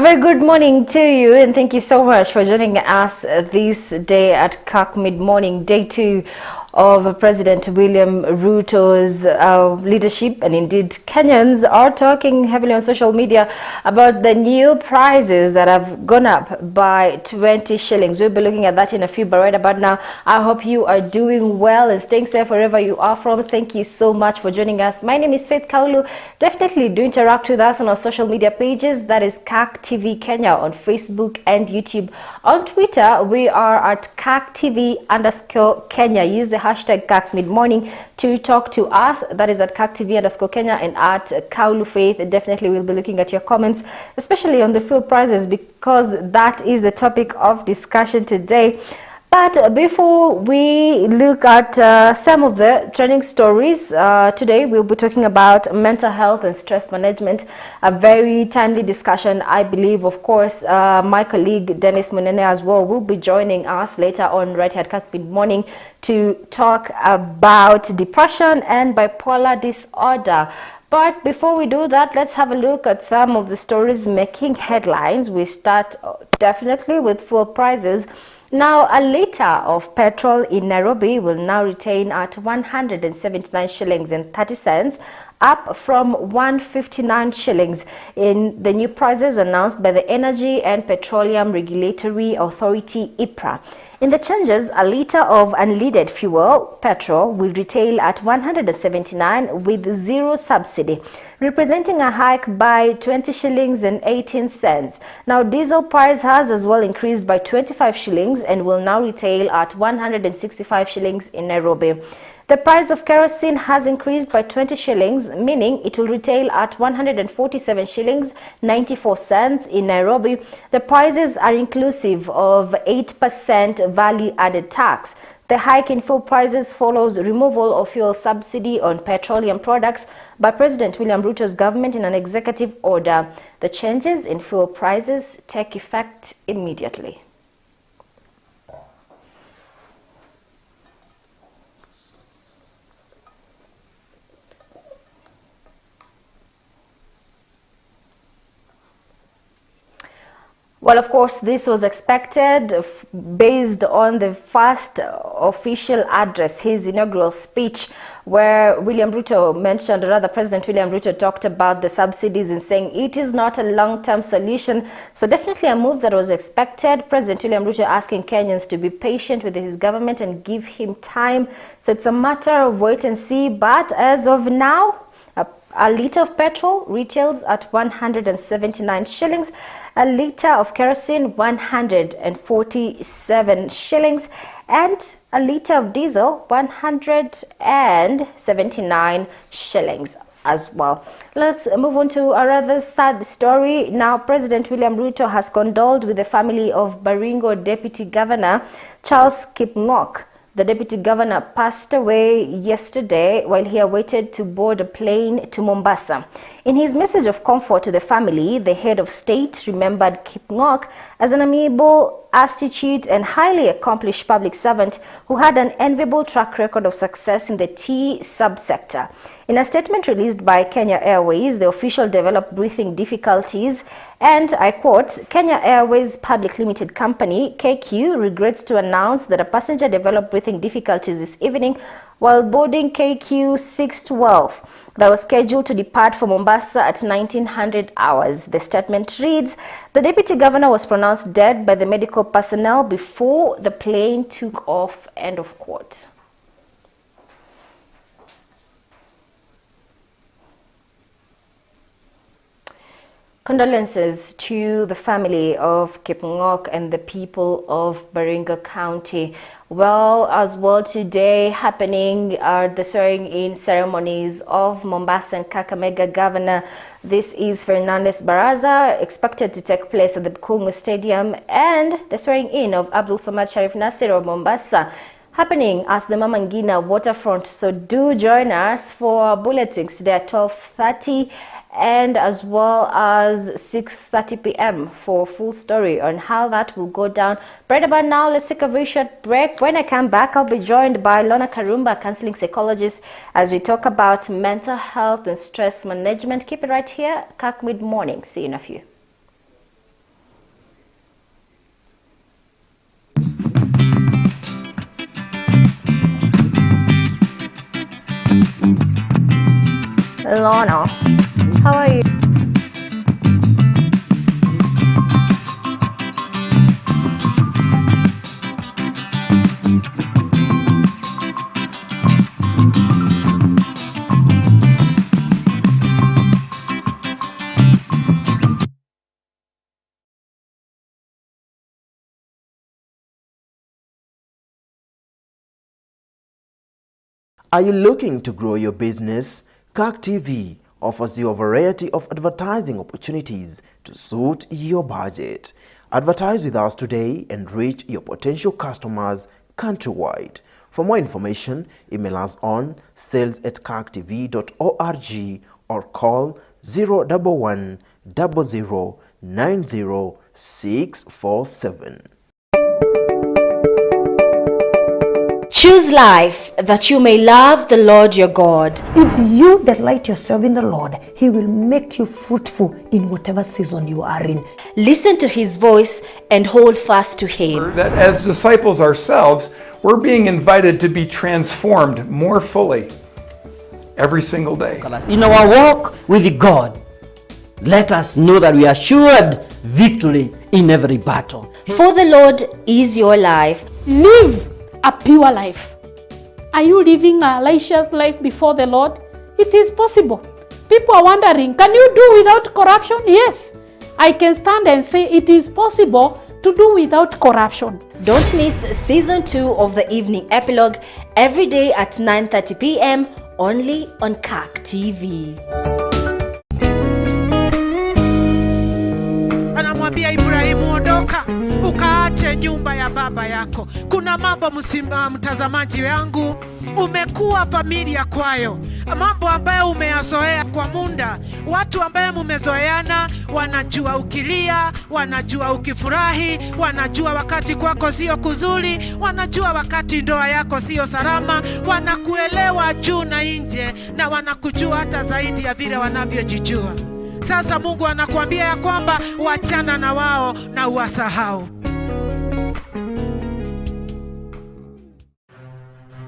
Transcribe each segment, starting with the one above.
very good morning to you, and thank you so much for joining us this day at Kirk Mid Morning, day 2 of President William Ruto's leadership. And indeed, Kenyans are talking heavily on social media about the new prices that have gone up by 20 shillings. We'll be looking at that in a few, but right about now, I hope you are doing well and staying safe wherever you are from. Thank you so much for joining us. My name is Faith Kaulu. Definitely do interact with us on our social media pages. That is Kirk TV Kenya on Facebook and YouTube. On Twitter, we are at Kirk TV_Kenya. Use the hashtag Kirk Mid Morning to talk to us. That is at Kirk TV_Kenya and at Kaulu Faith. Definitely we'll be looking at your comments, especially on the fuel prices, because that is the topic of discussion today. But before we look at some of the trending stories, today we'll be talking about mental health and stress management, a very timely discussion, I believe. Of course, my colleague Dennis Munene as well will be joining us later on right here at Kirk Mid Morning to talk about depression and bipolar disorder. But before we do that, let's have a look at some of the stories making headlines. We start definitely with fuel prices. Now, a litre of petrol in Nairobi will now retain at 179 shillings and 30 cents, up from 159 shillings in the new prices announced by the Energy and Petroleum Regulatory Authority, IPRA. In the changes, a litre of unleaded fuel, petrol, will retail at 179 with zero subsidy, representing a hike by 20 shillings and 18 cents. Now, diesel price has as well increased by 25 shillings and will now retail at 165 shillings in Nairobi. The price of kerosene has increased by 20 shillings, meaning it will retail at 147 shillings 94 cents in Nairobi. The prices are inclusive of 8% value-added tax. The hike in fuel prices follows removal of fuel subsidy on petroleum products by President William Ruto's government in an executive order. The changes in fuel prices take effect immediately. Well, of course, this was expected based on the first official address, his inaugural speech, where William Ruto mentioned, or rather President William Ruto talked about the subsidies and saying it is not a long-term solution. So definitely a move that was expected. President William Ruto asking Kenyans to be patient with his government and give him time. So it's a matter of wait and see. But as of now, a litre of petrol retails at 179 shillings, a litre of kerosene 147 shillings, and a litre of diesel 179 shillings as well. Let's move on to a rather sad story. Now, President William Ruto has condoled with the family of Baringo Deputy Governor Charles Kipng'ok. The deputy governor passed away yesterday while he awaited to board a plane to Mombasa. In his message of comfort to the family, the head of state remembered Kipng'ok as an amiable, astute and highly accomplished public servant who had an enviable track record of success in the tea subsector. In a statement released by Kenya Airways, the official developed breathing difficulties, and I quote, Kenya Airways Public Limited Company, KQ, regrets to announce that a passenger developed breathing difficulties this evening while boarding KQ 612 that was scheduled to depart for Mombasa at 1900 hours. The statement reads, the deputy governor was pronounced dead by the medical personnel before the plane took off, end of quote. Condolences to the family of Kipng'ok and the people of Baringo County. Well, as well today happening are the swearing-in ceremonies of Mombasa and Kakamega Governor. This is Fernandez Baraza, expected to take place at the Bukungu Stadium, and the swearing-in of Abdul Samad Sharif Nasir of Mombasa, happening at the Mama Ngina waterfront. So do join us for bulletins today at 12:30. And as well as 6:30 p.m. for full story on how that will go down. Right about now, let's take a very short break. When I come back, I'll be joined by Lona Karumba, counseling psychologist, as we talk about mental health and stress management. Keep it right here, Kirk Mid Morning. See you in a few. Lorna. How are you? Are you looking to grow your business? Kirk TV offers you a variety of advertising opportunities to suit your budget. Advertise with us today and reach your potential customers countrywide. For more information, email us on sales@kirktv.org or call 011 00 90 647. Choose life that you may love the Lord your God. If you delight yourself in the Lord, He will make you fruitful in whatever season you are in. Listen to His voice and hold fast to Him. That as disciples ourselves, we're being invited to be transformed more fully every single day. In our walk with God, let us know that we are assured victory in every battle. For the Lord is your life. Live a pure life. Are you living a righteous life before the Lord? It is possible. People are wondering, can you do without corruption? Yes, I can stand and say it is possible to do without corruption. Don't miss season 2 of the evening epilogue every day at 9:30 p.m. only on Kirk TV. Anamwambia Ibrahimu, ondoka ukaache nyumba ya baba yako. Kuna mambo mtazamaji wangu umekuwa familia kwayo, mambo ambayo umeyazoea kwa muda. Watu ambaye mumezoeana wanajua ukilia, wanajua ukifurahi, wanajua wakati kwako sio kuzuri, wanajua wakati ndoa yako sio salama, wanakuelewa juu na nje na wanakujua hata zaidi ya vile wanavyojijua. Sasa Mungu anakuambia ya kwamba wachana na wao na uwasahau.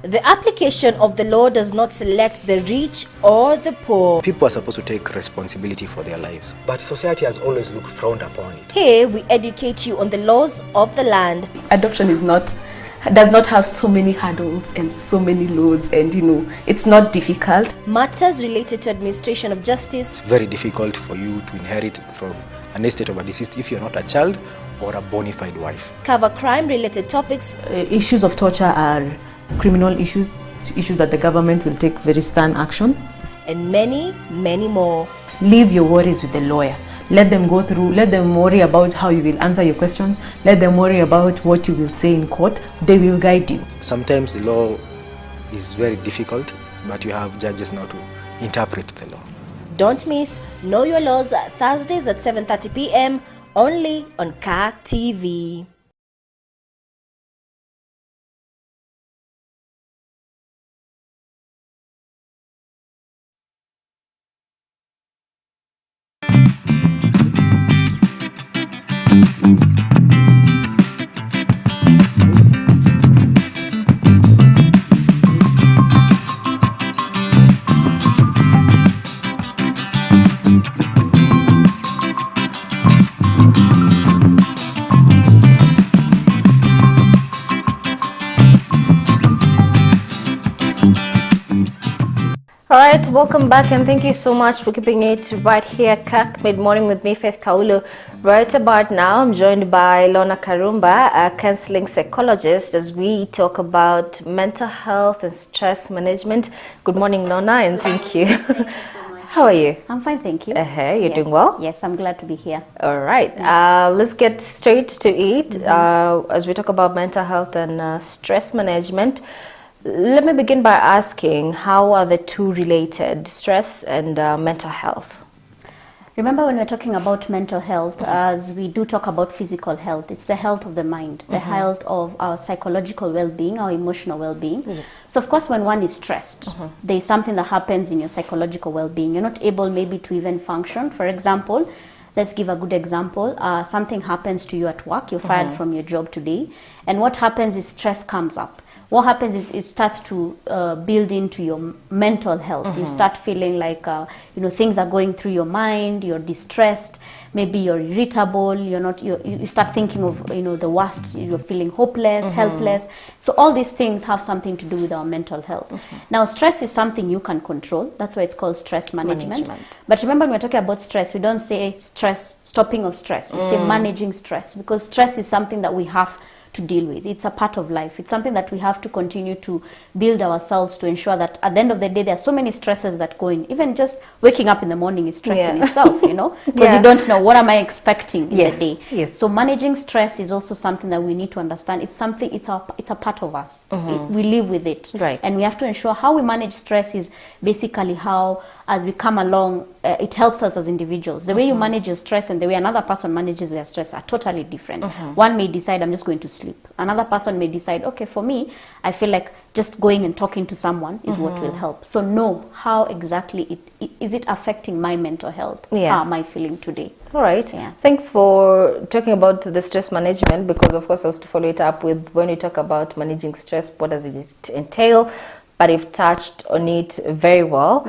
The application of the law does not select the rich or the poor. People are supposed to take responsibility for their lives, but society has always looked frowned upon it. Here we educate you on the laws of the land. Adoption does not have so many hurdles and so many laws, and it's not difficult. Matters related to administration of justice. It's very difficult for you to inherit from an estate of a deceased if you're not a child or a bona fide wife. Cover crime related topics. Issues of torture are criminal issues that the government will take very stern action. And many, many more. Leave your worries with the lawyer. Let them go through, let them worry about how you will answer your questions. Let them worry about what you will say in court. They will guide you. Sometimes the law is very difficult, but you have judges now to interpret the law. Don't miss Know Your Laws Thursdays at 7:30 p.m. only on Kirk TV. Alright, welcome back and thank you so much for keeping it right here, Kirk Mid-Morning with me, Faith Kaulo. Right about now, I'm joined by Lorna Karumba, a counseling psychologist, as we talk about mental health and stress management. Good morning, Lorna, and thank you. Thank you so much. How are you? I'm fine, thank you. You're doing well? Yes, I'm glad to be here. Alright, let's get straight to it. As we talk about mental health and stress management, let me begin by asking, how are the two related, stress and mental health? Remember, when we're talking about mental health, as we do talk about physical health, it's the health of the mind, the health of our psychological well-being, our emotional well-being. Yes. So of course, when one is stressed, there's something that happens in your psychological well-being. You're not able maybe to even function. For example, let's give a good example. Something happens to you at work, you're fired from your job today, and what happens is stress comes up. what happens is it starts to build into your mental health. You start feeling like, things are going through your mind, you're distressed, maybe you're irritable, you start thinking of, the worst, you're feeling hopeless, helpless. So all these things have something to do with our mental health. Now, stress is something you can control. That's why it's called stress management. But remember, when we're talking about stress, we don't say stress, stopping of stress. We say managing stress, because stress is something that we have to deal with. It's a part of life. It's something that we have to continue to build ourselves to ensure that at the end of the day, there are so many stresses that go in. Even just waking up in the morning is stress in itself, because you don't know, what am I expecting in the day? So managing stress is also something that we need to understand. It's something, it's a part of us. We live with it. Right. And we have to ensure how we manage stress is basically how, as we come along, it helps us as individuals. The way you manage your stress and the way another person manages their stress are totally different. One may decide, I'm just going to sleep. Another person may decide, okay, for me, I feel like just going and talking to someone is what will help. So know how exactly is it affecting my mental health? How am I feeling today? All right. Thanks for talking about the stress management, because of course I was to follow it up with, when we talk about managing stress, what does it entail? But you've touched on it very well.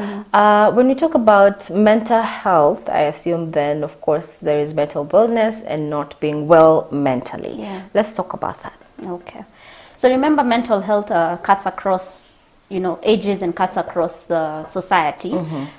When we talk about mental health, I assume then, of course, there is mental wellness and not being well mentally. Let's talk about that. Okay. So remember, mental health cuts across, ages and cuts across the society.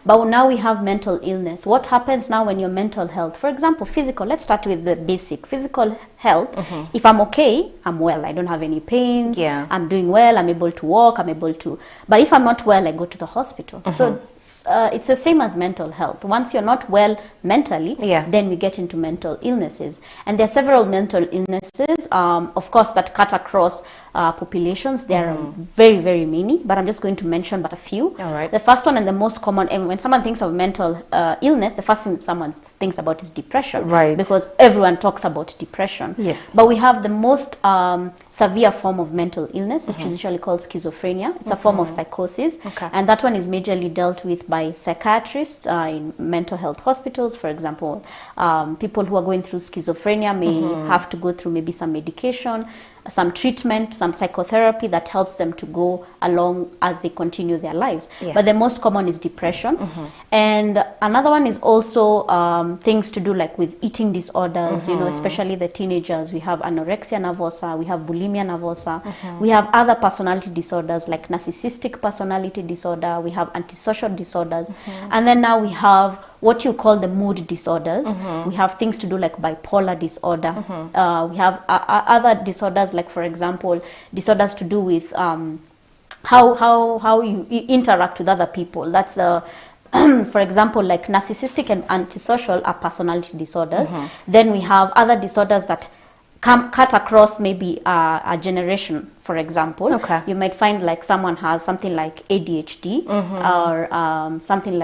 But now we have mental illness. What happens now when your mental health, for example, physical, let's start with the basic. Physical health, if I'm okay, I'm well. I don't have any pains. I'm doing well. I'm able to walk. I'm able to. But if I'm not well, I go to the hospital. So it's the same as mental health. Once you're not well mentally, then we get into mental illnesses. And there are several mental illnesses, of course, that cut across populations. There are very, very many, but I'm just going to mention but a few. All right. The first one and the most common, and when someone thinks of mental illness, the first thing someone thinks about is depression. Right. Because everyone talks about depression. Yes. But we have the most severe form of mental illness, which is usually called schizophrenia. It's a form of psychosis. And that one is majorly dealt with by psychiatrists in mental health hospitals. For example, people who are going through schizophrenia may have to go through maybe some medication, some treatment, some psychotherapy that helps them to go along as they continue their lives. But the most common is depression. And another one is also things to do like with eating disorders, especially the teenagers. We have anorexia nervosa, we have bulimia nervosa, we have other personality disorders like narcissistic personality disorder, we have antisocial disorders, and then now we have what you call the mood disorders. We have things to do like bipolar disorder. We have other disorders like, for example, disorders to do with how you interact with other people. That's the for example, like narcissistic and antisocial are personality disorders. Then we have other disorders that cut across maybe a generation. For example, you might find like someone has something like ADHD or something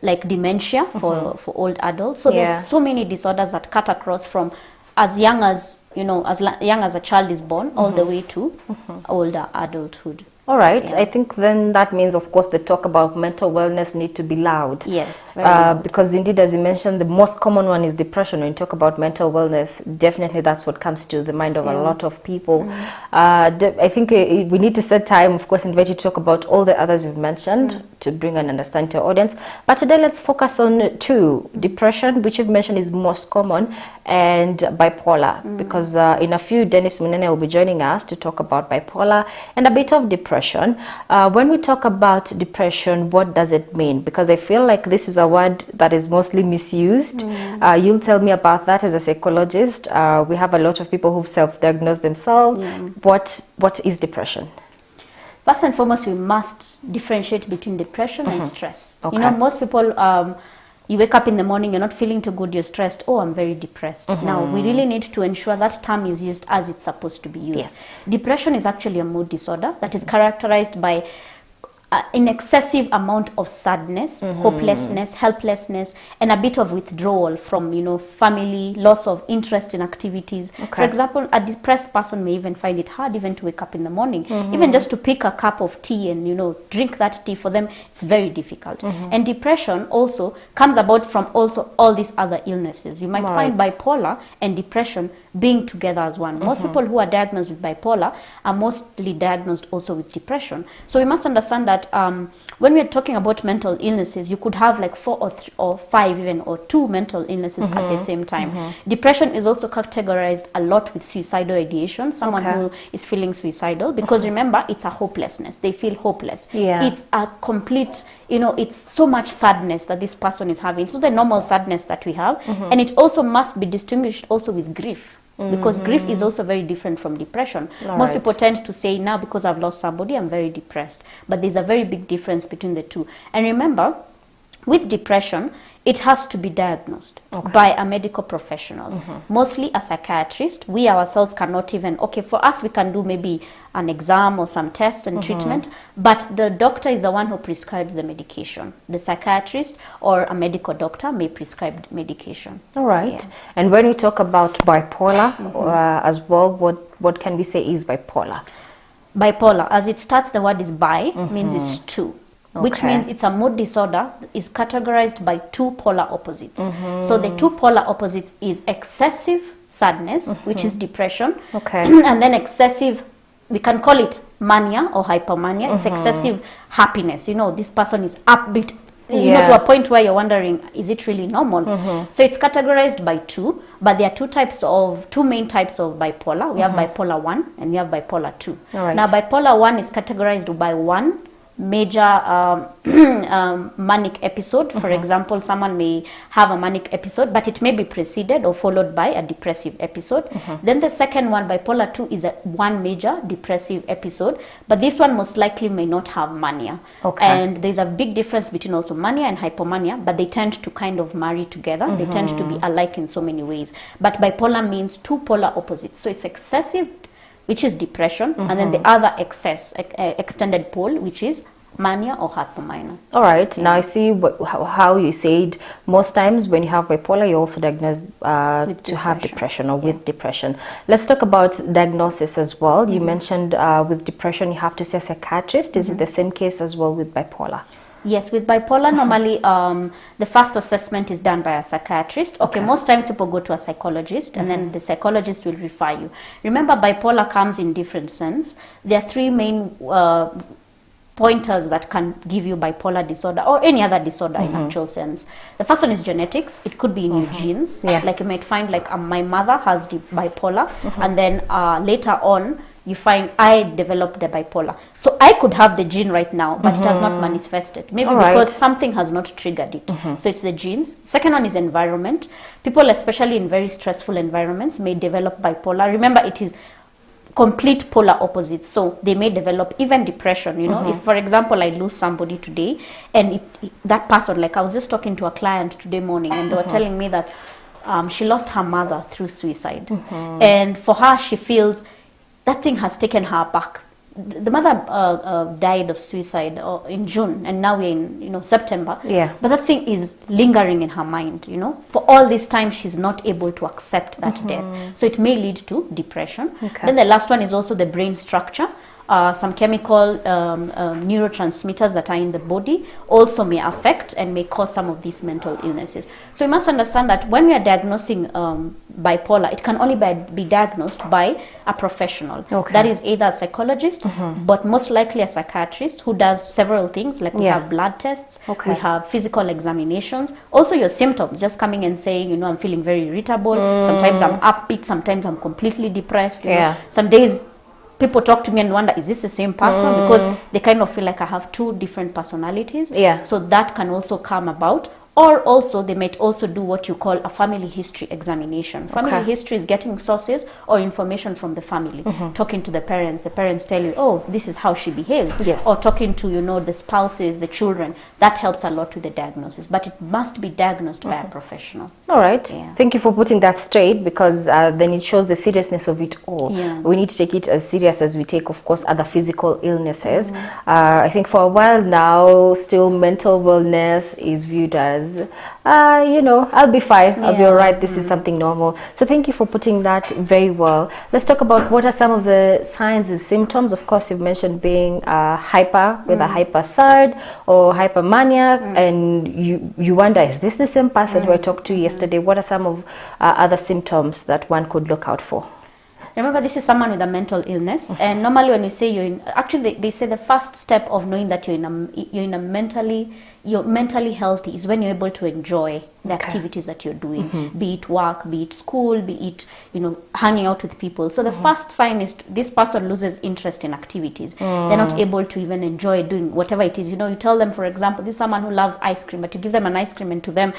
like dementia for old adults. So there's so many disorders that cut across from as young as young as a child is born all the way to older adulthood. All right. I think then that means, of course, the talk about mental wellness need to be loud. Yes, very loud. Because indeed, as you mentioned, the most common one is depression. When you talk about mental wellness, definitely that's what comes to the mind of a lot of people. I think we need to set time, of course, invite you to talk about all the others you've mentioned to bring an understanding to our audience. But today, let's focus on two: depression, which you've mentioned is most common, and bipolar. Because in a few, Dennis Munene will be joining us to talk about bipolar and a bit of depression. When we talk about depression, what does it mean? Because I feel like this is a word that is mostly misused. You'll tell me about that as a psychologist. We have a lot of people who've self-diagnosed themselves. What is depression? First and foremost, we must differentiate between depression and stress. Most people, you wake up in the morning, you're not feeling too good, you're stressed. Oh, I'm very depressed. Now, we really need to ensure that term is used as it's supposed to be used. Depression is actually a mood disorder that is characterized by an excessive amount of sadness, hopelessness, helplessness, and a bit of withdrawal from, you know, family, loss of interest in activities. For example, a depressed person may even find it hard even to wake up in the morning, even just to pick a cup of tea and, you know, drink that tea. For them, it's very difficult. And depression also comes about from also all these other illnesses. You might find bipolar and depression being together as one. Most people who are diagnosed with bipolar are mostly diagnosed also with depression. So we must understand that when we are talking about mental illnesses, you could have like 4 or 5 even, or 2 mental illnesses at the same time. Depression is also categorized a lot with suicidal ideation, someone who is feeling suicidal, because remember, it's a hopelessness. They feel hopeless. It's a complete, you know, it's so much sadness that this person is having. It's not the normal sadness that we have. And it also must be distinguished also with grief. Because grief is also very different from depression. Most people tend to say, now because I've lost somebody, I'm very depressed. But there's a very big difference between the two. And remember, with depression, it has to be diagnosed by a medical professional, mostly a psychiatrist. We ourselves cannot even, for us we can do maybe an exam or some tests and treatment, but the doctor is the one who prescribes the medication. The psychiatrist or a medical doctor may prescribe medication. All right. And when we talk about bipolar as well, what can we say is bipolar? Bipolar, as it starts, the word is bi, means it's 2. Which means it's a mood disorder is categorized by 2 polar opposites. So the 2 polar opposites is excessive sadness, which is depression, and then excessive, we can call it mania or hypomania. It's excessive happiness. You know, this person is upbeat, you know, to a point where you're wondering, is it really normal? So it's categorized by 2, but there are 2 main types of bipolar. We have bipolar 1 and we have bipolar 2. Now bipolar 1 is categorized by 1 major manic episode. For example, someone may have a manic episode, but it may be preceded or followed by a depressive episode. Then the second one, bipolar 2, is one major depressive episode, but this one most likely may not have mania. And there's a big difference between also mania and hypomania, but they tend to kind of marry together. They tend to be alike in so many ways. But bipolar means 2 polar opposites. So it's excessive, which is depression, and then the other extended pole, which is mania or hypomania. All right. Now I see how you said most times when you have bipolar, you're also diagnosed to have depression or with depression. Let's talk about diagnosis as well. You mentioned with depression you have to see a psychiatrist. Is it the same case as well with bipolar? Yes, with bipolar, normally the first assessment is done by a psychiatrist. Most times people go to a psychologist, and then the psychologist will refer you. Remember, bipolar comes in different sense. There are 3 main pointers that can give you bipolar disorder or any other disorder in actual sense. The first one is genetics. It could be in your genes. Like you might find, like my mother has the bipolar, and then later on, you find I developed the bipolar. So I could have the gene right now, but it has not manifested. Maybe because something has not triggered it. So it's the genes. Second one is environment. People, especially in very stressful environments, may develop bipolar. Remember, it is complete polar opposites. So they may develop even depression. You know, if, for example, I lose somebody today, and that person, like I was just talking to a client today morning, and they were telling me that she lost her mother through suicide. And for her, she feels that thing has taken her back. The mother died of suicide in June, and now we're in September. But that thing is lingering in her mind. For all this time, she's not able to accept that death. So it may lead to depression. Then the last one is also the brain structure. Some chemical neurotransmitters that are in the body also may affect and may cause some of these mental illnesses. So you must understand that when we are diagnosing bipolar, it can only be diagnosed by a professional. That is either a psychologist, but most likely a psychiatrist who does several things, like we have blood tests, we have physical examinations, also your symptoms, just coming and saying, I'm feeling very irritable, sometimes I'm upbeat, sometimes I'm completely depressed. Some days people talk to me and wonder, is this the same person? Because they kind of feel like I have 2 different personalities. So that can also come about Or also, they might also do what you call a family history examination. Family history is getting sources or information from the family, talking to the parents. The parents tell you, oh, this is how she behaves. Yes. Or talking to, the spouses, the children. That helps a lot with the diagnosis. But it must be diagnosed by a professional. All right. Yeah. Thank you for putting that straight, because then it shows the seriousness of it all. Yeah. We need to take it as serious as we take, of course, other physical illnesses. I think for a while now, still mental wellness is viewed as, I'll be fine, I'll be all right, this is something normal. So thank you for putting that very well. Let's talk about what are some of the signs and symptoms. Of course, you've mentioned being hyper, whether hyper-sad or hypermania, and you wonder, is this the same person who I talked to yesterday? What are some of other symptoms that one could look out for? Remember, this is someone with a mental illness, and normally when you say actually they say the first step of knowing that you're mentally healthy is when you're able to enjoy the activities that you're doing, be it work, be it school, be it hanging out with people. So the first sign is this person loses interest in activities. They're not able to even enjoy doing whatever it is. You tell them, for example, this is someone who loves ice cream, but you give them an ice cream, and to them,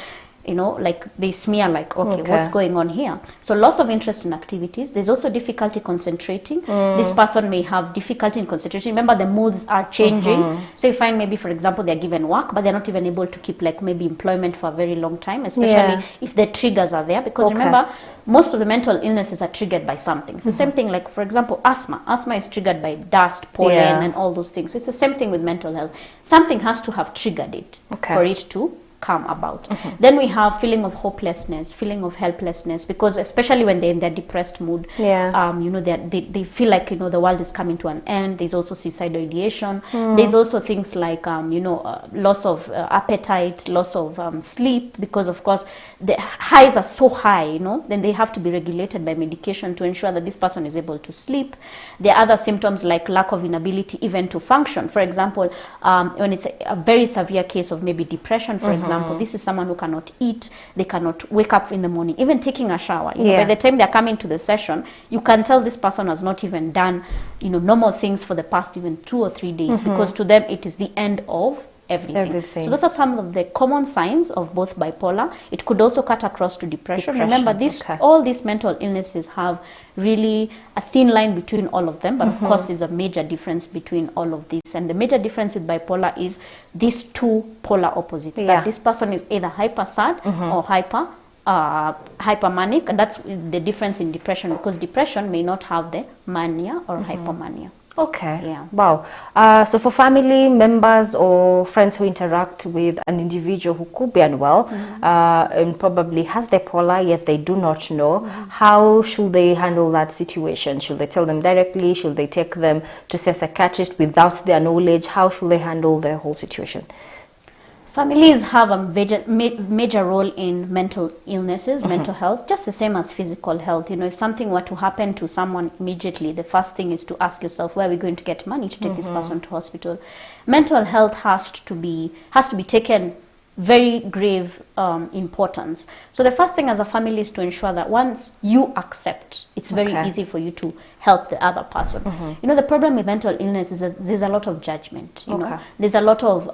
like they smear, like, okay, what's going on here? So loss of interest in activities. There's also difficulty concentrating. This person may have difficulty in concentrating. Remember, the moods are changing. So you find maybe, for example, they're given work, but they're not even able to keep, like, maybe employment for a very long time, especially if the triggers are there. Because remember, most of the mental illnesses are triggered by something. It's the same thing, like, for example, asthma. Asthma is triggered by dust, pollen, and all those things. It's the same thing with mental health. Something has to have triggered it for it to come about. Then we have feeling of hopelessness, feeling of helplessness, because especially when they're in their depressed mood, they feel like the world is coming to an end. There's also suicidal ideation. There's also things like loss of appetite, loss of sleep, because of course the highs are so high, then they have to be regulated by medication to ensure that this person is able to sleep. There are other symptoms like lack of inability even to function. For example, when it's a very severe case of maybe depression, for example, this is someone who cannot eat, they cannot wake up in the morning, even taking a shower. By the time they're coming to the session, you can tell this person has not even done, normal things for the past even 2 or 3 days, because to them it is the end of everything. So those are some of the common signs of both bipolar. It could also cut across to depression. Remember, all these mental illnesses have really a thin line between all of them, but of course there's a major difference between all of these. And the major difference with bipolar is these two polar opposites, that this person is either hyper sad or hypermanic, and that's the difference in depression, because depression may not have the mania or hypomania. Okay. Yeah. Wow. So for family members or friends who interact with an individual who could be unwell and probably has bipolar, yet they do not know, how should they handle that situation? Should they tell them directly? Should they take them to see a psychiatrist without their knowledge? How should they handle the whole situation? Families have a major role in mental illnesses, mental health, just the same as physical health. If something were to happen to someone immediately, the first thing is to ask yourself, where are we going to get money to take this person to hospital? Mental health has to be taken very grave importance. So the first thing as a family is to ensure that once you accept, it's very easy for you to help the other person. The problem with mental illness is that there's a lot of judgment. There's a lot of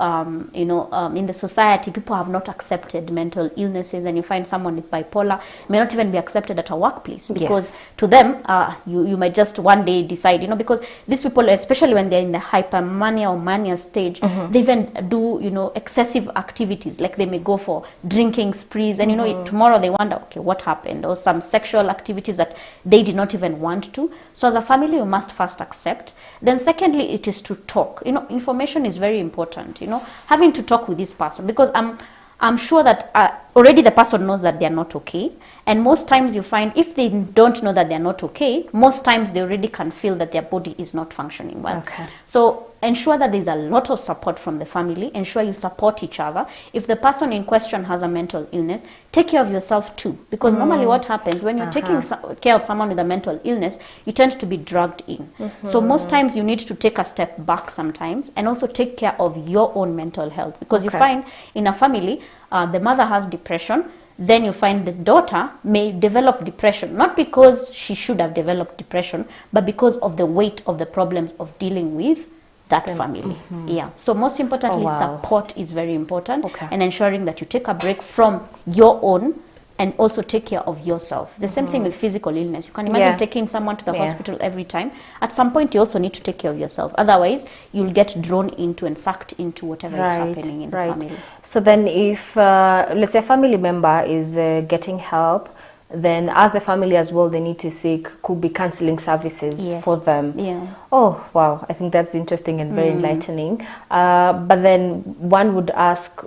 in the society, people have not accepted mental illnesses, and you find someone with bipolar may not even be accepted at a workplace, because to them you might just one day decide, because these people, especially when they're in the hypermania or mania stage, they even do excessive activities. Like they may go for drinking sprees, and tomorrow they wonder, okay, what happened? Or some sexual activities that they did not even want to. So as a family, you must first accept. Then secondly, it is to talk. Information is very important. Having to talk with this person, because I'm sure that already the person knows that they're not okay. And most times you find, if they don't know that they're not okay, most times they already can feel that their body is not functioning well. So ensure that there's a lot of support from the family. Ensure you support each other. If the person in question has a mental illness, take care of yourself too. Because normally what happens when you're taking care of someone with a mental illness, you tend to be dragged in. So most times you need to take a step back sometimes, and also take care of your own mental health. Because you find in a family, the mother has depression, then you find the daughter may develop depression, not because she should have developed depression, but because of the weight of the problems of dealing with that family. Yeah. So most importantly, support is very important, and ensuring that you take a break from your own and also take care of yourself. The same thing with physical illness. You can imagine taking someone to the hospital every time. At some point, you also need to take care of yourself. Otherwise, you'll get drawn into and sucked into whatever is happening in the family. So then if, let's say a family member is getting help, then as the family as well, they need to seek, could be counseling services for them. Oh, wow. I think that's interesting and very enlightening. But then one would ask,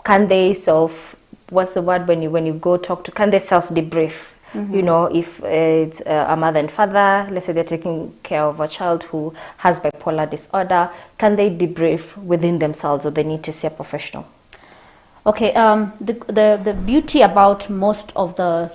can they what's the word when you go talk to, can they self-debrief? You know, if it's a mother and father, let's say they're taking care of a child who has bipolar disorder, can they debrief within themselves, or they need to see a professional? Okay, the beauty about most of the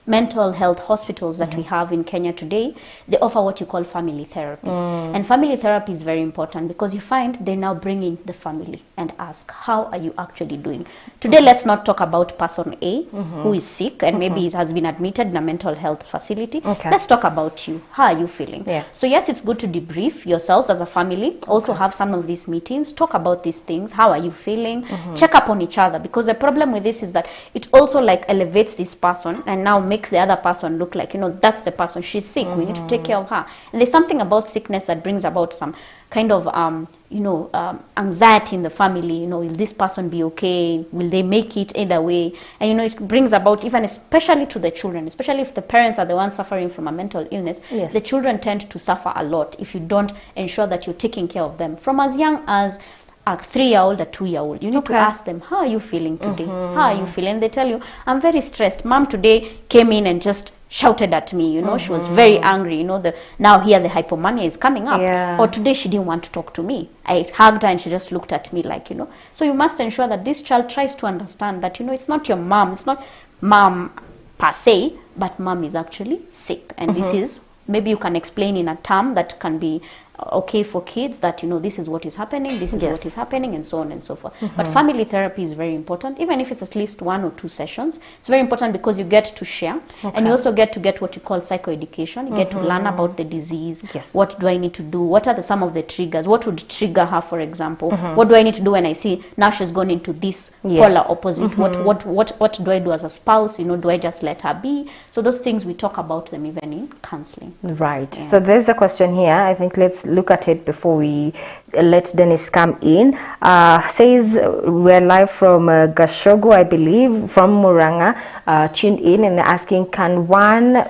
mental health hospitals that we have in Kenya today, they offer what you call family therapy. And family therapy is very important because you find they now bring in the family and ask, how are you actually doing? Today, let's not talk about person A who is sick and maybe has been admitted in a mental health facility. Let's talk about you. How are you feeling? So yes, it's good to debrief yourselves as a family. Also have some of these meetings, talk about these things. How are you feeling? Check up on each other, because the problem with this is that it also like elevates this person and now makes the other person look like, you know, that's the person, she's sick, we need to take care of her. And there's something about sickness that brings about some kind of anxiety in the family. You know, will this person be okay? Will they make it either way? And you know, it brings about, even especially to the children, especially if the parents are the ones suffering from a mental illness, the children tend to suffer a lot if you don't ensure that you're taking care of them from as young as a 3-year-old, a 2-year-old. You need to ask them, how are you feeling today? How are you feeling? They tell you, I'm very stressed. Mom today came in and just shouted at me, you know, she was very angry, you know, now here the hypomania is coming up. Or today she didn't want to talk to me. I hugged her and she just looked at me like, you know. So you must ensure that this child tries to understand that, you know, it's not your mom, it's not mom per se, but mom is actually sick. And this is, maybe you can explain in a term that can be okay for kids, that you know, this is what is happening, this is what is happening, and so on and so forth. But family therapy is very important, even if it's at least 1 or 2 sessions. It's very important because you get to share, and you also get what you call psychoeducation. You get to learn about the disease. What do I need to do? What are some of the triggers? What would trigger her, for example? What do I need to do when I see now she's gone into this polar opposite? What do I do as a spouse? You know, do I just let her be? So those things, we talk about them even in counseling. So there's a question here. I think let's look at it before we let Dennis come in. Says we're live from Gashogo, I believe, from Muranga, tuned in and asking, can one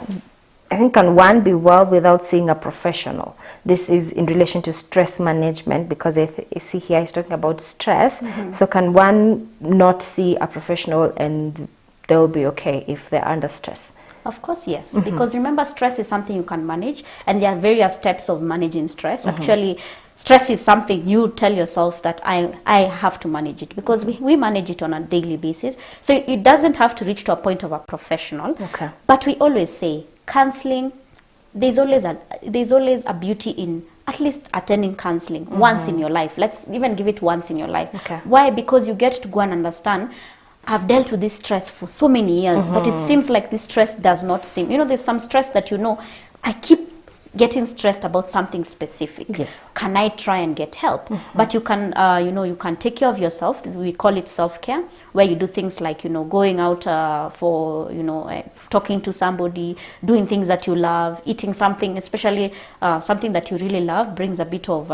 be well without seeing a professional? This is in relation to stress management, because I see here he's talking about stress. So can one not see a professional and they'll be okay if they're under stress? Of course, yes. Because remember, stress is something you can manage, and there are various steps of managing stress. Actually, stress is something you tell yourself that I have to manage it, because we manage it on a daily basis. So it doesn't have to reach to a point of a professional. But we always say, counseling, there's always a beauty in at least attending counseling once in your life. Let's even give it once in your life. Why? Because you get to go and understand, I've dealt with this stress for so many years, but it seems like this stress does not seem, you know, there's some stress that, you know, I keep getting stressed about something specific. Can I try and get help? But you can, you know, you can take care of yourself. We call it self-care, where you do things like, you know, going out for, you know, talking to somebody, doing things that you love, eating something, especially something that you really love, brings a bit of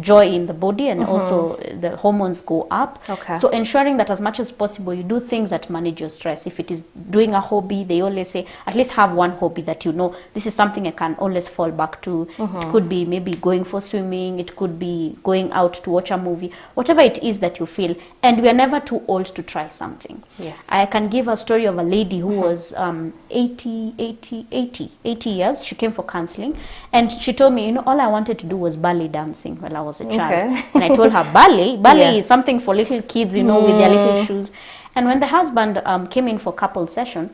joy in the body, and also the hormones go up. So ensuring that as much as possible you do things that manage your stress. If it is doing a hobby, they always say at least have one hobby that you know, this is something I can always fall back to. It could be maybe going for swimming, it could be going out to watch a movie, whatever it is that you feel. And we are never too old to try something. I can give a story of a lady who was 80 years. She came for counseling, and she told me, you know, all I wanted to do was ballet dancing when I was a child. And I told her, ballet is something for little kids, you know, with their little shoes. And when the husband came in for couple session,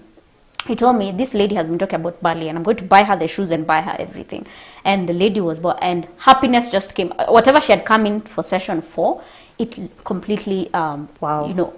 he told me, this lady has been talking about ballet, and I'm going to buy her the shoes and buy her everything. And the lady was bought, and happiness just came. Whatever she had come in for session 4, it completely, you know,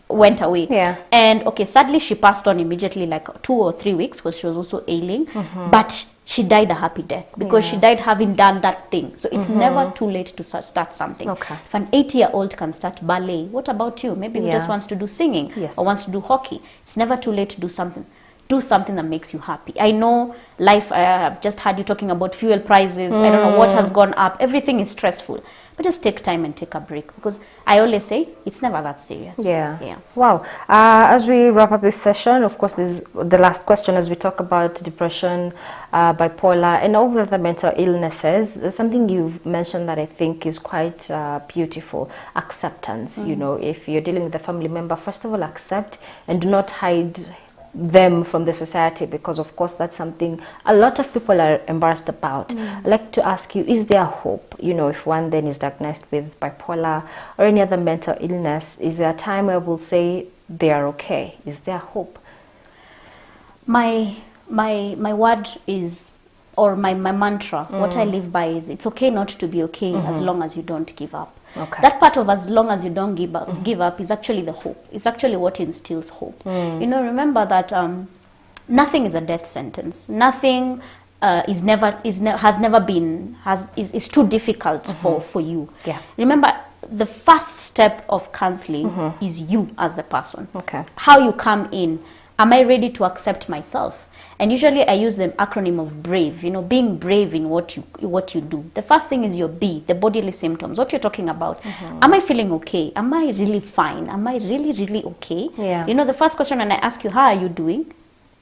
went away. Yeah. And okay, sadly she passed on immediately, like 2 or 3 weeks, because she was also ailing. But she died a happy death because she died having done that thing. So it's never too late to start something. Okay. If an 80-year-old can start ballet, what about you? Maybe he just wants to do singing or wants to do hockey. It's never too late to do something. Do something that makes you happy. I know life, I've just had you talking about fuel prices. I don't know what has gone up. Everything is stressful. But just take time and take a break, because I always say it's never that serious. Yeah. Wow. As we wrap up this session, of course, this is the last question as we talk about depression, bipolar, and all the mental illnesses. There's something you've mentioned that I think is quite beautiful: acceptance. You know, if you're dealing with a family member, first of all, accept and do not hide them from the society, because of course that's something a lot of people are embarrassed about. I'd like to ask you, is there hope? You know, if one then is diagnosed with bipolar or any other mental illness, is there a time where we'll say they are okay? Is there hope? My word is, or my mantra, what I live by is, it's okay not to be okay as long as you don't give up. Okay. That part of as long as you don't give up is actually the hope. It's actually what instills hope. You know, remember that nothing is a death sentence. Nothing is too difficult for you. Yeah. Remember, the first step of counseling is you as the person. Okay. How you come in. Am I ready to accept myself? And usually I use the acronym of BRAVE, you know, being brave in what you do. The first thing is your B, the bodily symptoms, what you're talking about. Am I feeling okay? Am I really fine? Am I really okay? Yeah. You know, the first question when I ask you, how are you doing?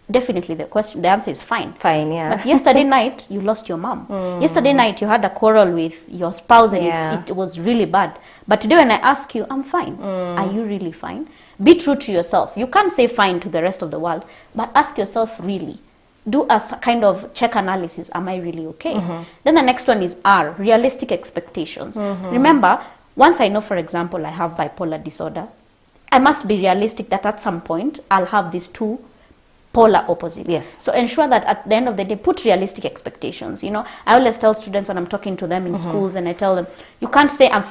Definitely the answer is fine. Fine, yeah. But yesterday night, you lost your mom. Yesterday night, you had a quarrel with your spouse and it was really bad. But today when I ask you, I'm fine. Are you really fine? Be true to yourself. You can't say fine to the rest of the world, but ask yourself really. Do a kind of check analysis. Am I really okay? Then the next one is R, realistic expectations. Remember, once I know, for example, I have bipolar disorder, I must be realistic that at some point I'll have these two polar opposites. Yes. So ensure that at the end of the day, put realistic expectations. You know, I always tell students when I'm talking to them in schools, and I tell them, you can't say I'm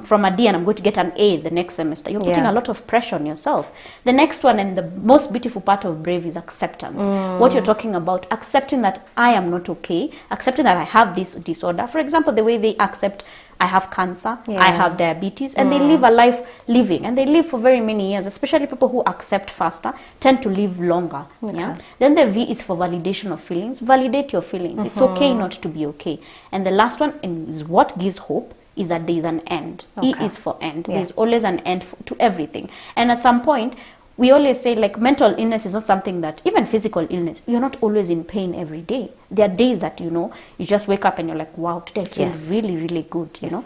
from a D and I'm going to get an A the next semester. You're putting a lot of pressure on yourself. The next one, and the most beautiful part of Brave, is acceptance. What you're talking about, accepting that I am not okay, accepting that I have this disorder. For example, the way they accept I have cancer, I have diabetes, and they live a life living, and they live for very many years. Especially people who accept faster tend to live longer. Yeah. Then the V is for validation of feelings. Validate your feelings. It's okay not to be okay. And the last one, and is what gives hope, is that there is an end. E is for end. There's always an end to everything. And at some point, we always say, like, mental illness is not something that, even physical illness, you're not always in pain every day. There are days that, you know, you just wake up and you're like, wow, today I feel really good, you know.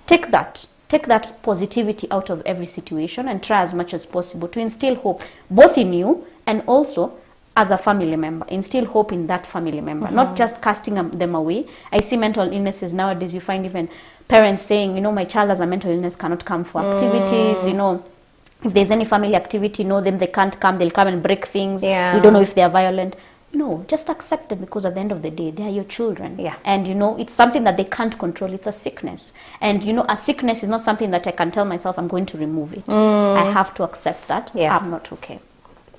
Take that positivity out of every situation and try as much as possible to instill hope, both in you and also as a family member. Instill hope in that family member, not just casting them away. I see mental illnesses nowadays, you find even parents saying, you know, my child has a mental illness, cannot come for activities, you know. If there's any family activity, know them, they can't come, they'll come and break things. Yeah. We don't know if they're violent. No, just accept them, because at the end of the day, they are your children. Yeah. And, you know, it's something that they can't control. It's a sickness. And, you know, a sickness is not something that I can tell myself I'm going to remove it. I have to accept that I'm not okay.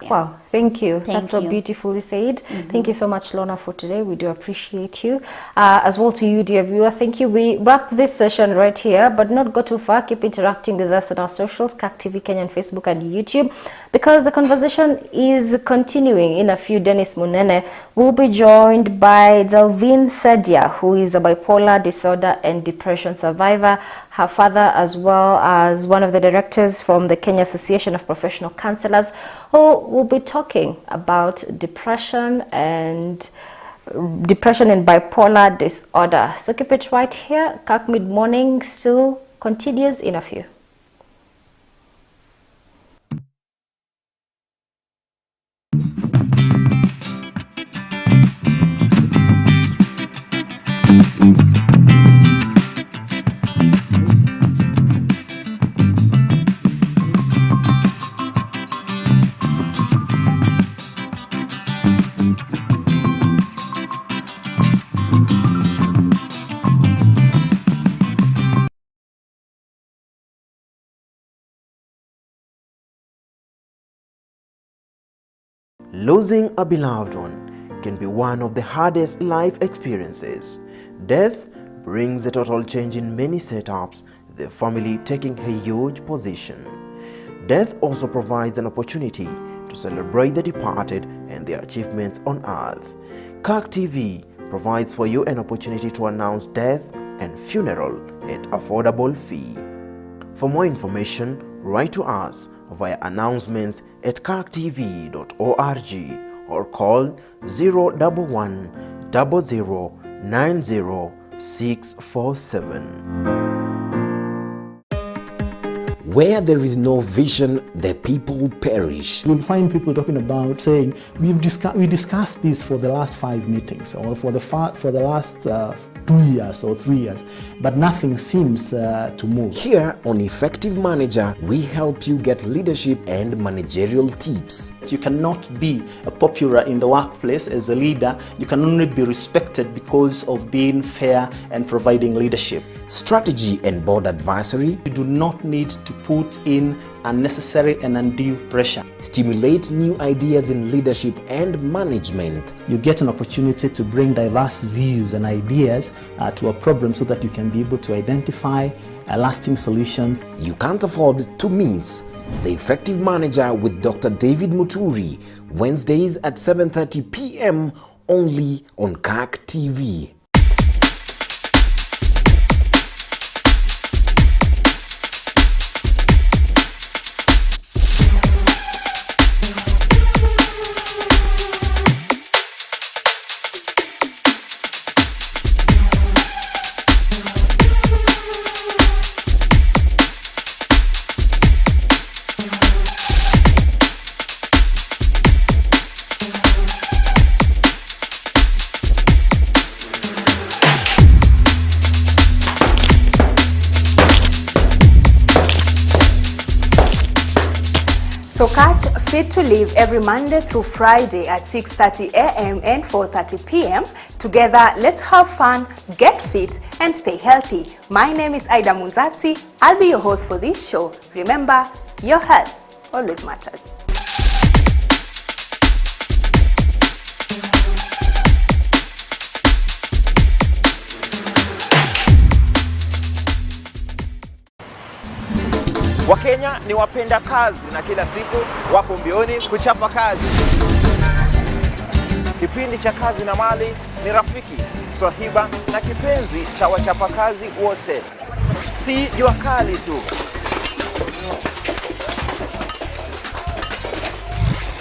Yeah. Wow, thank you. Thank That's so you. beautifully said. Thank you so much, Lorna, for today. We do appreciate you. As well to you, dear viewer, thank you. We wrap this session right here, but not go too far. Keep interacting with us on our socials, CAC TV Kenya on Facebook and YouTube, because the conversation is continuing. In a few, Dennis Munene will be joined by Dalvin Sadia, who is a bipolar disorder and depression survivor. Her father, as well as one of the directors from the Kenya Association of Professional Counselors, who will be talking about depression and bipolar disorder. So keep it right here. CAC Mid Morning still continues in a few. Losing a beloved one can be one of the hardest life experiences. Death brings a total change in many setups, the family taking a huge position. Death also provides an opportunity to celebrate the departed and their achievements on earth. Kirk TV provides for you an opportunity to announce death and funeral at affordable fee. For more information, write to us via announcements@kirktv.org or call 011 00 90 647. Where there is no vision, the people perish. You'll find people talking about saying, we discussed this for the last 5 meetings or for the last 2 years or 3 years, but nothing seems to move. Here on Effective Manager, we help you get leadership and managerial tips. You cannot be popular in the workplace as a leader. You can only be respected because of being fair and providing leadership. Strategy and board advisory. You do not need to put in unnecessary and undue pressure. Stimulate new ideas in leadership and management. You get an opportunity to bring diverse views and ideas to a problem so that you can be able to identify a lasting solution. You can't afford to miss The Effective Manager with Dr. David Muturi, Wednesdays at 7:30 p.m. only on Kirk TV. So catch Fit to Live every Monday through Friday at 6:30 a.m. and 4:30 p.m. Together, let's have fun, get fit, and stay healthy. My name is Aida Munzati. I'll be your host for this show. Remember, your health always matters. Wakenya ni wapenda kazi na kila siku wapo mbioni kuchapa kazi. Kipindi cha Kazi na Mali ni rafiki, swahiba na kipenzi cha wachapakazi wote. Si jua kali tu.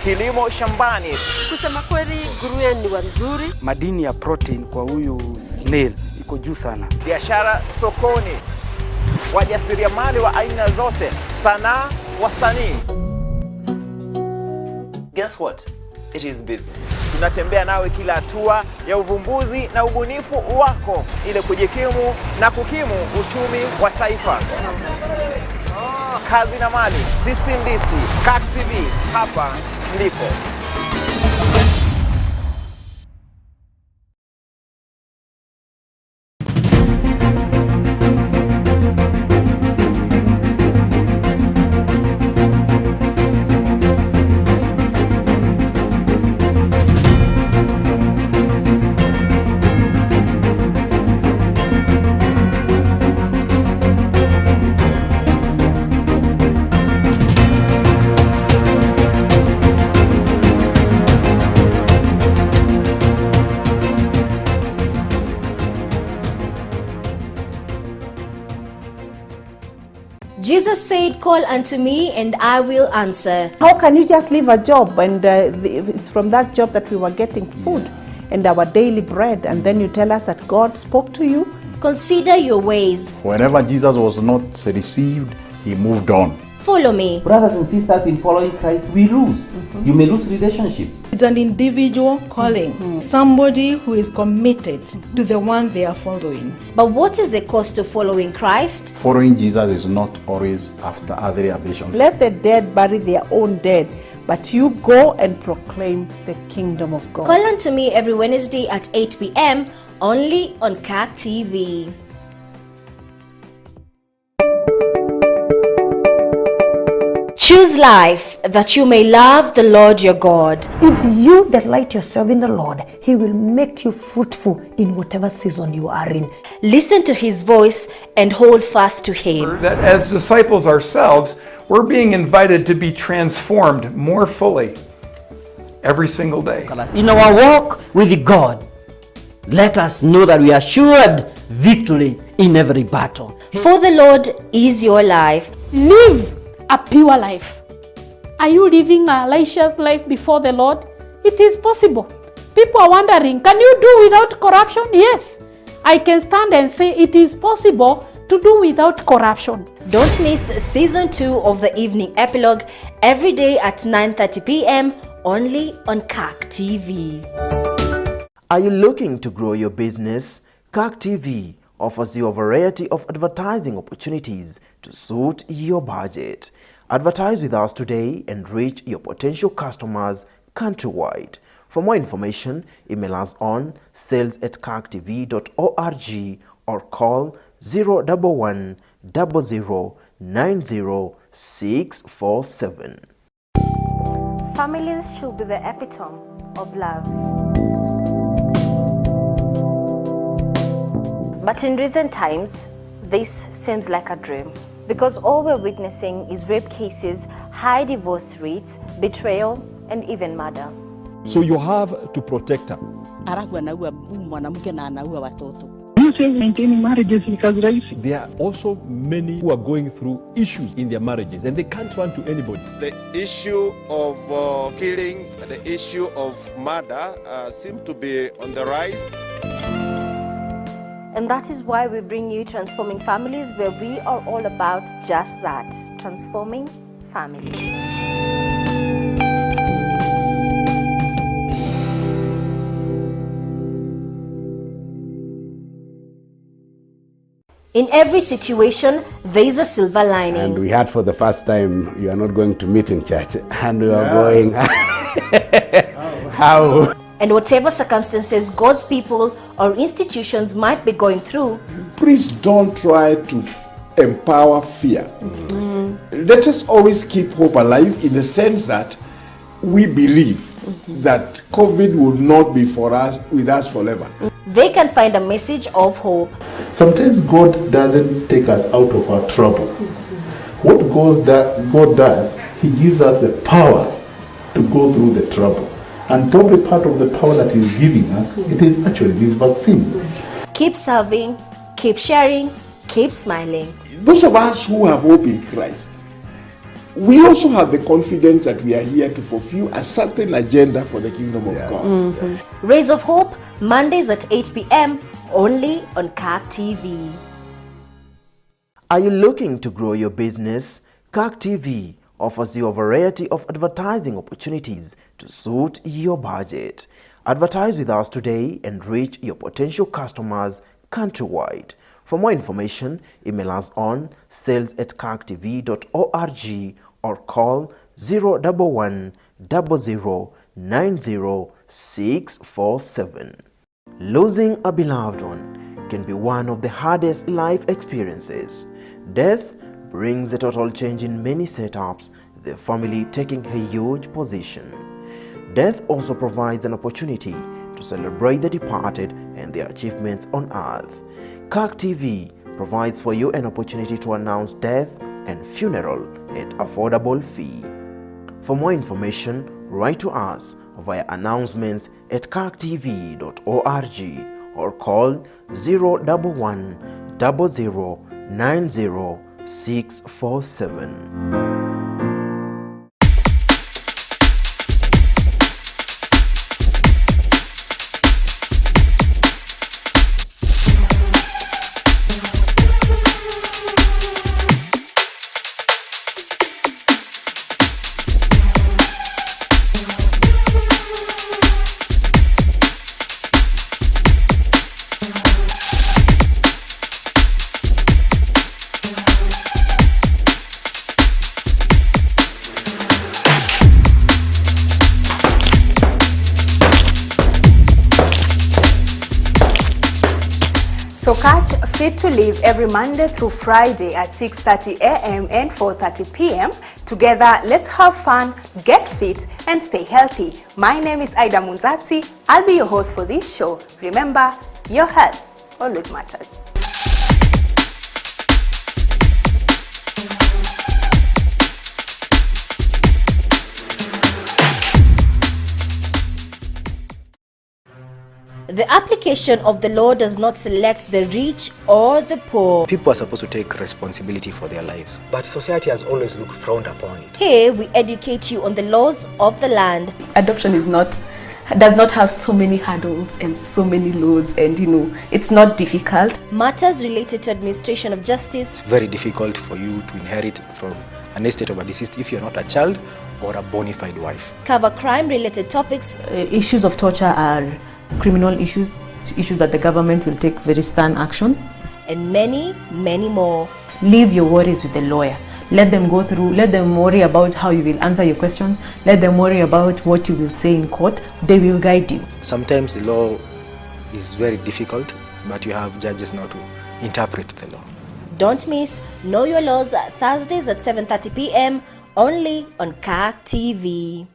Kilimo shambani. Kusema kweli, nguruwe ni wazuri. Madini ya protein kwa huyu snail iko juu sana. Biashara sokoni. Wajasiriamali wa aina zote, sanaa, wasanii. Guess what? It is busy. Tunatembea nawe kila hatua ya uvumbuzi na ubunifu wako ili kujikimu na kukimu uchumi wa taifa. Kazi na Mali, sisi ndisi, Kirk TV, hapa ndipo. Jesus said, "Call unto me and I will answer." How can you just leave a job and it's from that job that we were getting food and our daily bread, and then you tell us that God spoke to you? Consider your ways. Whenever Jesus was not received, he moved on. Follow me. Brothers and sisters, in following Christ, we lose. You may lose relationships. It's an individual calling. Somebody who is committed to the one they are following. But what is the cost of following Christ? Following Jesus is not always after earthly ambitions. Let the dead bury their own dead, but you go and proclaim the kingdom of God. Call unto me every Wednesday at 8 p.m. only on Kirk TV. Choose life that you may love the Lord your God. If you delight yourself in the Lord, He will make you fruitful in whatever season you are in. Listen to His voice and hold fast to Him. That as disciples ourselves, we're being invited to be transformed more fully every single day. In our walk with God, let us know that we are assured victory in every battle. For the Lord is your life. Live a pure life. Are you living a righteous life before the Lord? It is possible. People are wondering, can you do without corruption? Yes, I can stand and say it is possible to do without corruption. Don't miss season 2 of the evening epilogue every day at 9:30 p.m. only on Kirk TV. Are you looking to grow your business? Kirk TV offers you a variety of advertising opportunities to suit your budget. Advertise with us today and reach your potential customers countrywide. For more information, email us on sales@kirktv.org or call 011 00 90 647. Families should be the epitome of love. But in recent times, this seems like a dream because all we're witnessing is rape cases, high divorce rates, betrayal, and even murder. So you have to protect her. Maintaining marriages because there are also many who are going through issues in their marriages and they can't run to anybody. The issue of killing, the issue of murder seem to be on the rise. And that is why we bring you Transforming Families, where we are all about just that, transforming families. In every situation, there is a silver lining. And we heard for the first time, you are not going to meet in church. And we are going, how? And whatever circumstances God's people or institutions might be going through, please don't try to empower fear. Let us always keep hope alive in the sense that we believe that COVID will not be with us forever. They can find a message of hope. Sometimes God doesn't take us out of our trouble. What God does, He gives us the power to go through the trouble. And probably part of the power that He's giving us, it is actually this vaccine. Keep serving, keep sharing, keep smiling. Those of us who have hope in Christ, we also have the confidence that we are here to fulfill a certain agenda for the kingdom of God. Rays of Hope, Mondays at 8 p.m. only on Kirk TV. Are you looking to grow your business? Kirk TV offers you a variety of advertising opportunities to suit your budget. Advertise with us today and reach your potential customers countrywide. For more information, email us on sales@kirktv.org or call 011 00 90 647. Losing a beloved one can be one of the hardest life experiences. Death brings a total change in many setups, the family taking a huge position. Death also provides an opportunity to celebrate the departed and their achievements on earth. Kirk TV provides for you an opportunity to announce death and funeral at affordable fee. For more information, write to us via announcements@kirktv.org or call 011 00 90 647. So catch Fit to Live every Monday through Friday at 6:30 a.m. and 4:30 p.m. Together, let's have fun, get fit, and stay healthy. My name is Aida Munzati. I'll be your host for this show. Remember, your health always matters. The application of the law does not select the rich or the poor. People are supposed to take responsibility for their lives, but society has always looked frowned upon it. Here we educate you on the laws of the land. Adoption does not have so many hurdles and so many laws, and it's not difficult. Matters related to administration of justice. It's very difficult for you to inherit from an estate of a deceased if you're not a child or a bona fide wife. Cover crime related topics. Issues of torture are criminal issues that the government will take very stern action. And many, many more. Leave your worries with the lawyer. Let them go through, let them worry about how you will answer your questions. Let them worry about what you will say in court. They will guide you. Sometimes the law is very difficult, but you have judges now to interpret the law. Don't miss Know Your Laws Thursdays at 7:30 p.m. only on Kirk TV.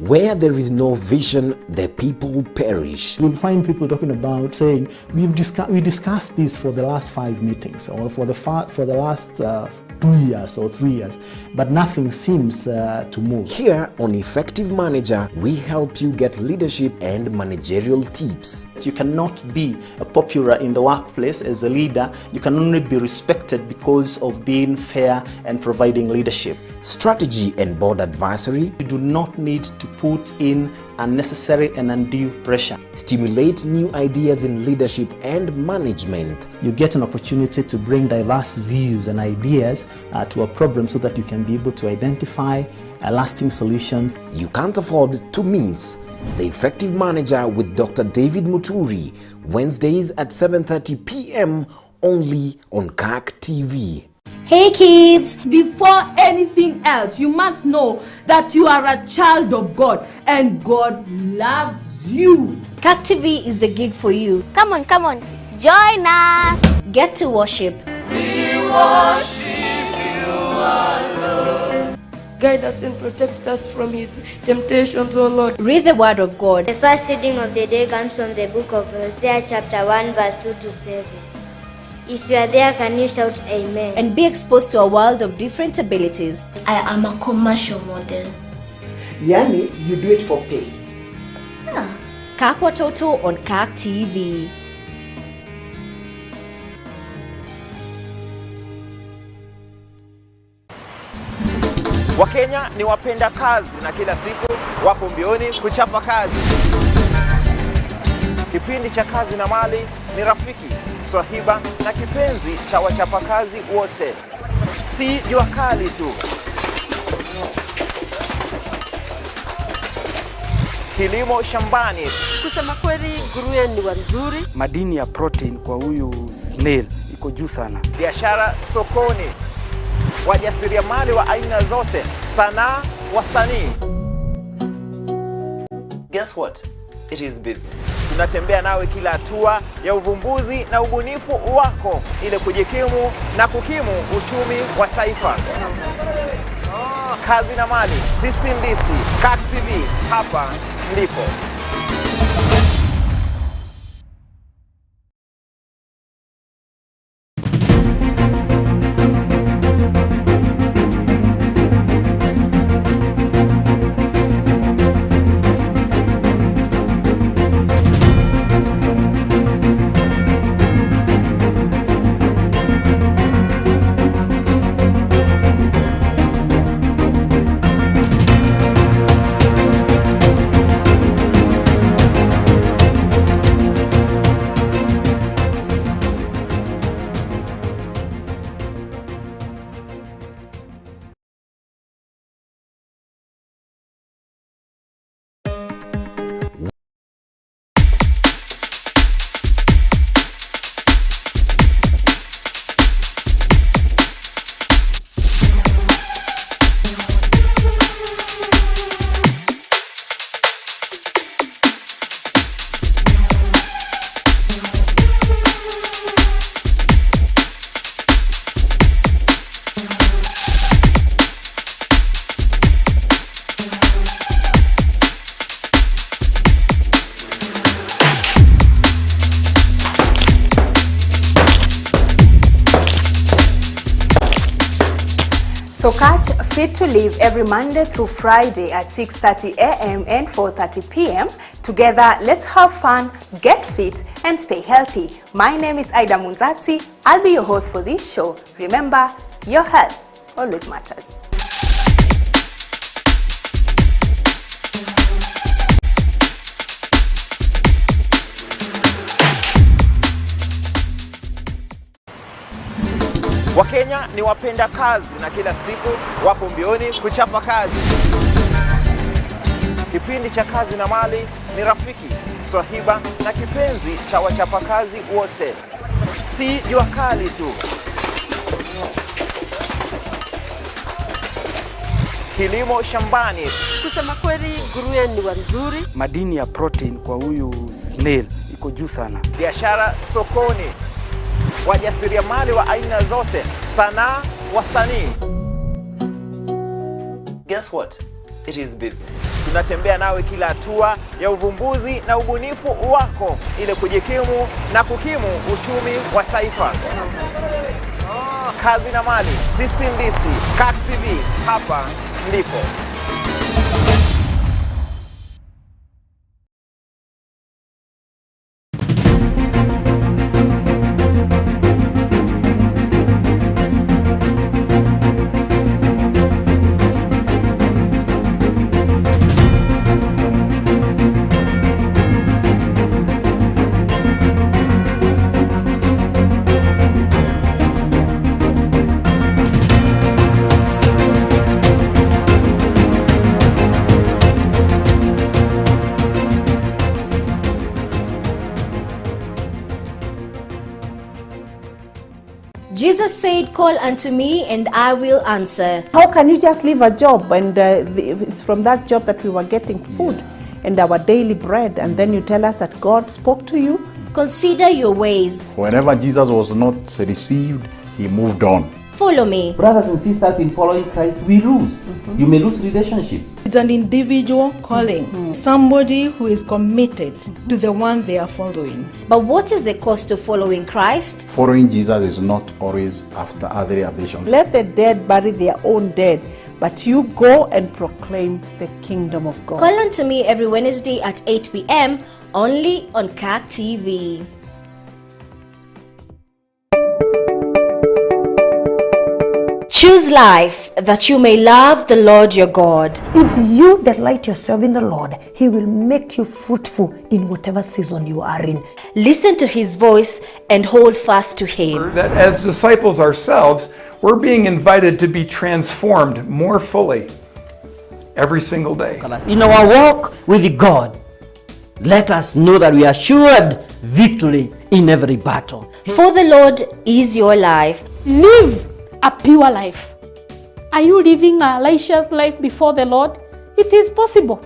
Where there is no vision, the people perish. You'll find people talking about saying, we discussed this for the last 5 meetings, or for the last 2 years or 3 years, but nothing seems to move. Here on Effective Manager, we help you get leadership and managerial tips. You cannot be popular in the workplace as a leader. You can only be respected because of being fair and providing leadership. Strategy and board advisory. You do not need to put in unnecessary and undue pressure. Stimulate new ideas in leadership and management. You get an opportunity to bring diverse views and ideas to a problem so that you can be able to identify a lasting solution. You can't afford to miss The Effective Manager with Dr. David Muturi, Wednesdays at 7:30 p.m. only on Kirk TV. Hey kids, before anything else, you must know that you are a child of God and God loves you. Kirk TV is the gig for you. Come on, join us. Get to worship. We worship you alone. Guide us and protect us from his temptations, O Lord. Read the word of God. The first reading of the day comes from the book of Hosea chapter 1 verse 2 to 7. If you are there, can you shout amen? And be exposed to a world of different abilities. I am a commercial model. Yani, you do it for pay. Kirk Watoto on Kirk TV. Wakenya ni wapenda kazi na kila siku wapo mbioni kuchapa kazi. Kipindi cha Kazi na Mali ni rafiki, swahiba na kipenzi cha wachapakazi wote. Si jua kali tu. Kilimo shambani. Kusema kweli, nguruwe ni wazuri. Madini ya protein kwa huyu snail iko juu sana. Biashara sokoni. Wajasiriamali wa aina zote, sanaa, wasanii. Guess what? It is busy. Tunatembea nawe kila hatua ya uvumbuzi na ubunifu wako ili kujikimu na kukimu uchumi wa taifa. Kazi na Mali, sisi ndisi, Kirk TV, hapa ndipo. So catch Fit to Live every Monday through Friday at 6:30 a.m. and 4:30 p.m. Together, let's have fun, get fit, and stay healthy. My name is Aida Munzati. I'll be your host for this show. Remember, your health always matters. Wakenya ni wapenda kazi na kila siku wapo mbioni kuchapa kazi. Kipindi cha Kazi na Mali ni rafiki, swahiba na kipenzi cha wachapakazi wote. Si jua kali tu. Kilimo shambani. Kusema kweli, nguruwe ni wazuri. Madini ya protein kwa huyu snail iko juu sana. Biashara sokoni. Wajasiriamali wa aina zote, sanaa, wasanii. Guess what? It is busy. Tunatembea nawe kila hatua ya uvumbuzi na ubunifu wako ili kujikimu na kukimu uchumi wa taifa. Kazi na Mali, sisi ndisi, Kirk TV, hapa ndipo. Jesus said, "Call unto me and I will answer." How can you just leave a job and it's from that job that we were getting food and our daily bread, and then you tell us that God spoke to you? Consider your ways. Whenever Jesus was not received, he moved on. Follow me. Brothers and sisters, in following Christ, we lose. You may lose relationships. It's an individual calling. Somebody who is committed to the one they are following. But what is the cost of following Christ? Following Jesus is not always after other ambitions. Let the dead bury their own dead, but you go and proclaim the kingdom of God. Call unto me every Wednesday at 8 p.m. only on Kirk TV. Choose life, that you may love the Lord your God. If you delight yourself in the Lord, He will make you fruitful in whatever season you are in. Listen to His voice and hold fast to Him. That as disciples ourselves, we're being invited to be transformed more fully every single day. In our walk with God, let us know that we are assured victory in every battle. For the Lord is your life. Live a pure life. Are you living a righteous life before the Lord? It is possible.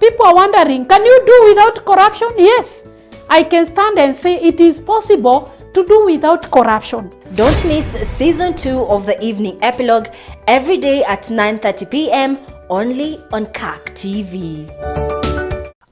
People are wondering, can you do without corruption? Yes, I can stand and say it is possible to do without corruption. Don't miss season 2 of the evening epilogue every day at 9:30 p.m. only on Kirk TV.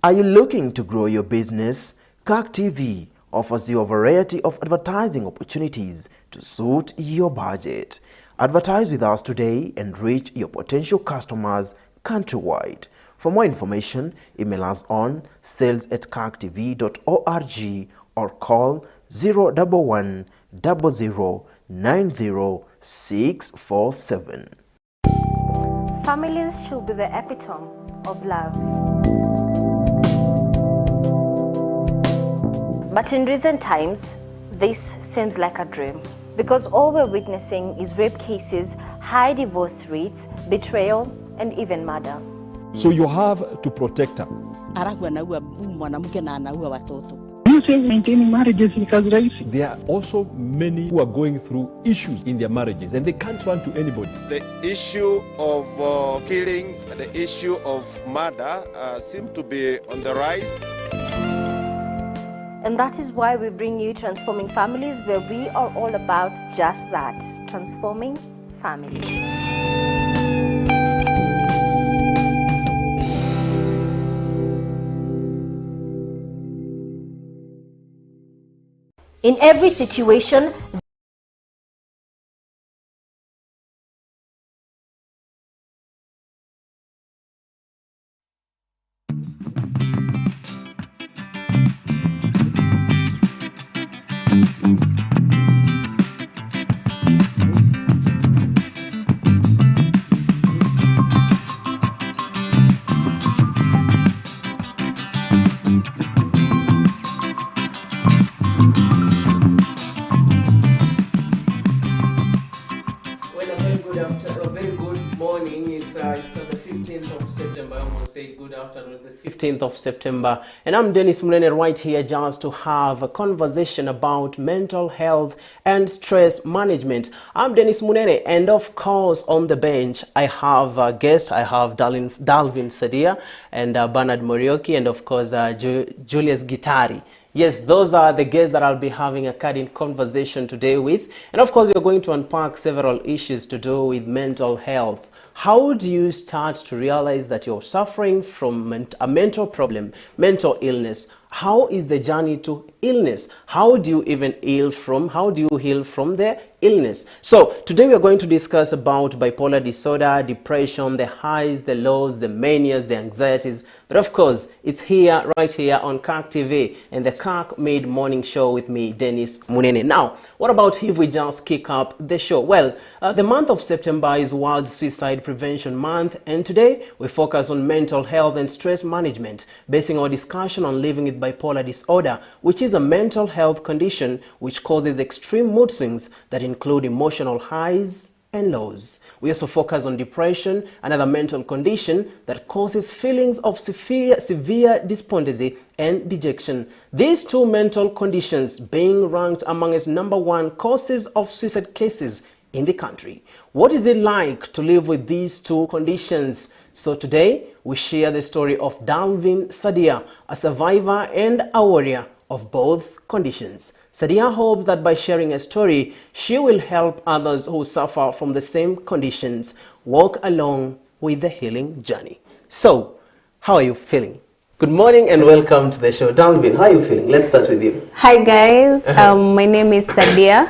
Are you looking to grow your business? Kirk TV offers you a variety of advertising opportunities to suit your budget. Advertise with us today and reach your potential customers countrywide. For more information, email us on sales@kirktv.org or call 011 00 90647. Families should be the epitome of love. But in recent times, this seems like a dream, because all we're witnessing is rape cases, high divorce rates, betrayal, and even murder. So you have to protect her. You say maintaining marriages because race. There are also many who are going through issues in their marriages and they can't run to anybody. The issue of killing, the issue of murder seem to be on the rise. And that is why we bring you Transforming Families, where we are all about just that, transforming families. In every situation, The 15th of September, and I'm Dennis Mulene right here just to have a conversation about mental health and stress management. I'm Dennis Mulene, and of course on the bench I have a guest. I have Dalvin Sadia and Bernard Morioki, and of course Julius Gitari. Yes, those are the guests that I'll be having a candid conversation today with, and of course we're going to unpack several issues to do with mental health. How do you start to realize that you're suffering from a mental problem, mental illness? How is the journey to illness? How do you even heal from the illness? So today we are going to discuss about bipolar disorder, depression, the highs, the lows, the manias, the anxieties. But of course, it's here, right here on Kirk TV and the Kirk Mid-Morning Show with me, Dennis Munene. Now, what about if we just kick up the show? Well, the month of September is World Suicide Prevention Month, and today we focus on mental health and stress management, basing our discussion on living with bipolar disorder, which is a mental health condition which causes extreme mood swings that include emotional highs and lows. We also focus on depression, another mental condition that causes feelings of severe despondency and dejection. These two mental conditions being ranked among its #1 causes of suicide cases in the country. What is it like to live with these two conditions? So today we share the story of Dalvin Sadia, a survivor and a warrior of both conditions. Sadia hopes that by sharing a story, she will help others who suffer from the same conditions walk along with the healing journey. So, how are you feeling? Good morning and welcome to the show. Dalvin, how are you feeling? Let's start with you. Hi guys, my name is Sadia.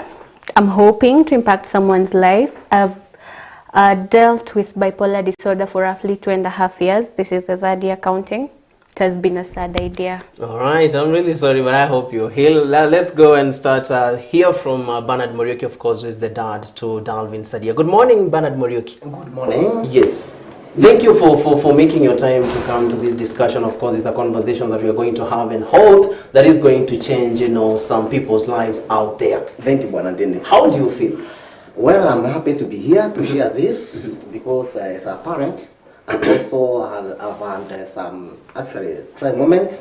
I'm hoping to impact someone's life. I've dealt with bipolar disorder for roughly 2.5 years. This is the third year counting. It has been a sad idea. All right, I'm really sorry, but I hope you heal. Let's go and start hear from Bernard Morioki, of course, who is the dad to Dalvin Sadia. Good morning, Bernard Morioki. Good morning. Yes. Thank you for making your time to come to this discussion. Of course, it's a conversation that we are going to have and hope that is going to change, some people's lives out there. Thank you, Bernard. How do you feel? Well, I'm happy to be here to share this because as a parent, I've also had some actually trying moments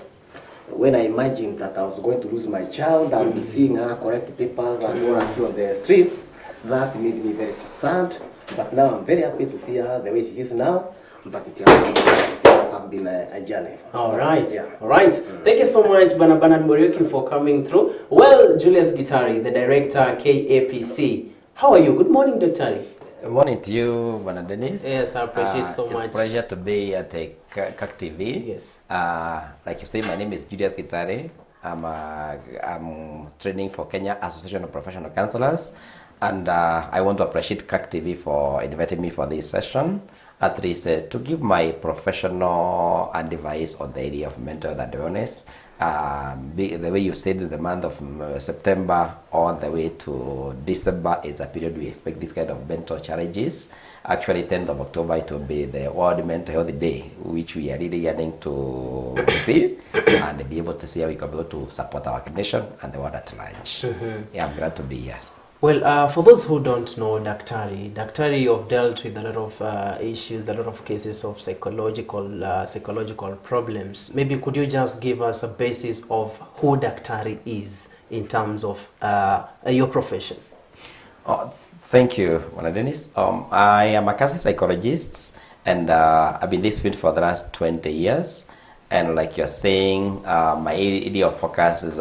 when I imagined that I was going to lose my child and be seeing her correct papers and go around on the streets. That made me very sad. But now I'm very happy to see her the way she is now. But it has been a journey. All right. Yeah. All right. Thank you so much, Bernard Morioki, for coming through. Well, Julius Gitari, the director, KAPC. How are you? Good morning, Dr. Good morning to you, Bernard Dennis. Yes, I appreciate so much. It's a pleasure to be at Kirk TV. Yes. Like you say, my name is Julius Gitari. I'm training for Kenya Association of Professional Counselors, and I want to appreciate Kirk TV for inviting me for this session, at least to give my professional advice on the area of mental health and wellness. The way you said, the month of September all the way to December is a period we expect this kind of mental challenges. Actually, 10th of October it will be the World Mental Health Day, which we are really yearning to see and be able to see how we can be able to support our nation and the world at large. Yeah, I'm glad to be here. Well, for those who don't know Daktari, you've dealt with a lot of issues, a lot of cases of psychological problems. Maybe could you just give us a basis of who Daktari is in terms of your profession? Thank you, Mona Dennis. I am a cancer psychologist, and I've been in this field for the last 20 years. And like you're saying, my area of focus is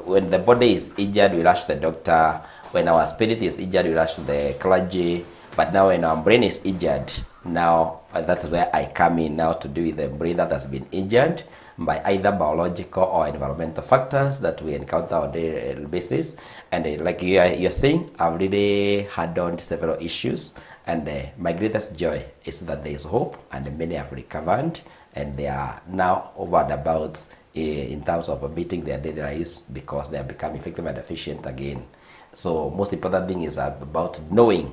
when the body is injured, we rush the doctor. When our spirit is injured, we rush to the clergy. But now when our brain is injured, now that is where I come in now to do with the brain that has been injured by either biological or environmental factors that we encounter on a daily basis. And like you're saying, I've really had on several issues. And my greatest joy is that there is hope, and many have recovered, and they are now over and about in terms of meeting their daily lives because they have become effective and efficient again. So most important thing is about knowing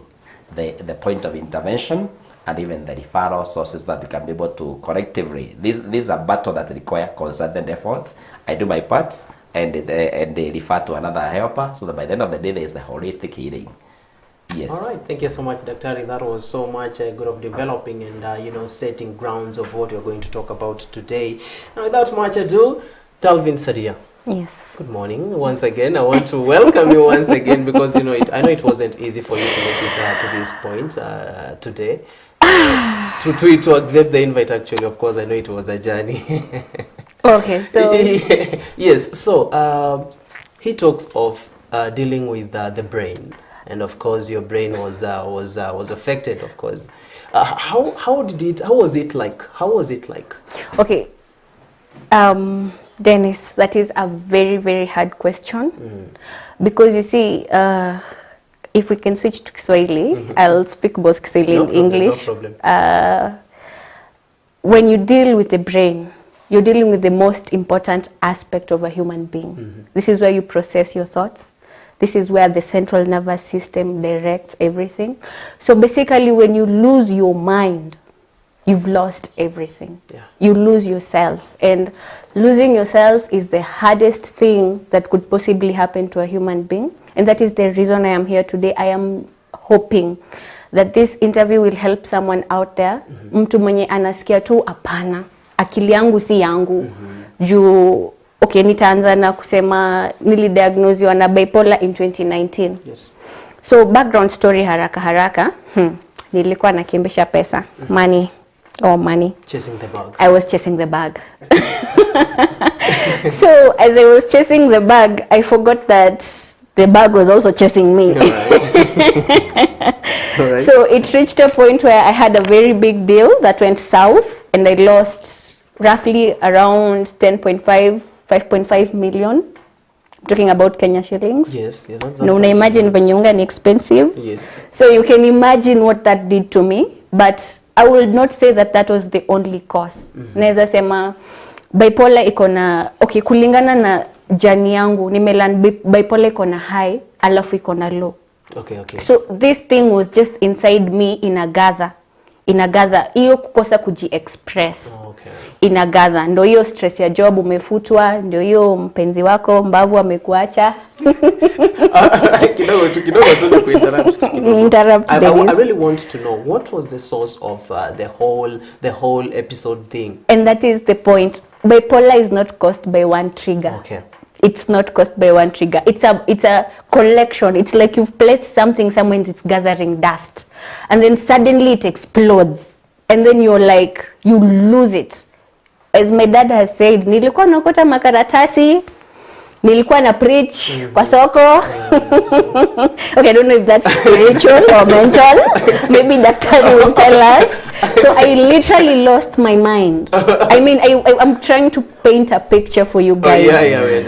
the point of intervention and even the referral sources that we can be able to collectively. This is a battle that requires concerted effort. I do my part and they refer to another helper so that by the end of the day there is the holistic healing. Yes. All right. Thank you so much, Daktari. That was so much good of developing and setting grounds of what we're going to talk about today. Now, without much ado, Dalvin Sadia. Yes. Good morning once again. I want to welcome you once again because I know it wasn't easy for you to make it to this point today. To accept the invite, actually, of course, I know it was a journey. Okay, so yes. So he talks of dealing with the brain. And of course, your brain was affected. Of course, how was it like? Okay, Dennis, that is a very, very hard question because you see, if we can switch to Kiswahili, I'll speak both Kiswahili and English. No problem. When you deal with the brain, you're dealing with the most important aspect of a human being. This is where you process your thoughts. This is where the central nervous system directs everything. So basically, when you lose your mind, you've lost everything. Yeah. You lose yourself. And losing yourself is the hardest thing that could possibly happen to a human being. And that is the reason I am here today. I am hoping that this interview will help someone out there. Mtu mwenye anasikia tu apana. Akili yangu si yangu. Juu okay, nitaanza na kusema nilidiagnoziwa na bipolar in 2019. Yes. So background story haraka. Nilikuwa nakimbisha pesa. Money. Chasing the bag. I was chasing the bag. So as I was chasing the bag, I forgot that the bag was also chasing me. All right. So it reached a point where I had a very big deal that went south and I lost roughly around 5.5 million. I'm talking about Kenya shillings. Yes. No, imagine Vanyunga ni expensive. Yes. So you can imagine what that did to me. But I will not say that that was the only cause. Naweza sema bipolar iko na okay, kulingana na jani yangu nimelan bipolar iko na high alafu iko na low. Okay. So this thing was just inside me inagaza. Hiyo kukosa kuji-express. Inagaza. Ndio hiyo stress ya job umefutwa, ndio hiyo mpenzi wako mbavu amekuacha. Kidogo tu kuinterrupt. I really want to know what was the source of the whole episode thing. And that is the point. Bipolar is not caused by one trigger. Okay. It's not caused by one trigger. It's a collection. It's like you've placed something somewhere and it's gathering dust. And then suddenly it explodes. And then you're like, you lose it. As my dad has said, nilikuwa nakota makaratasi, nilikuwa na preach kwa soko. Okay, I don't know if that's spiritual or mental. Maybe Daktari will tell us. So I literally lost my mind. I mean, I'm trying to paint a picture for you guys.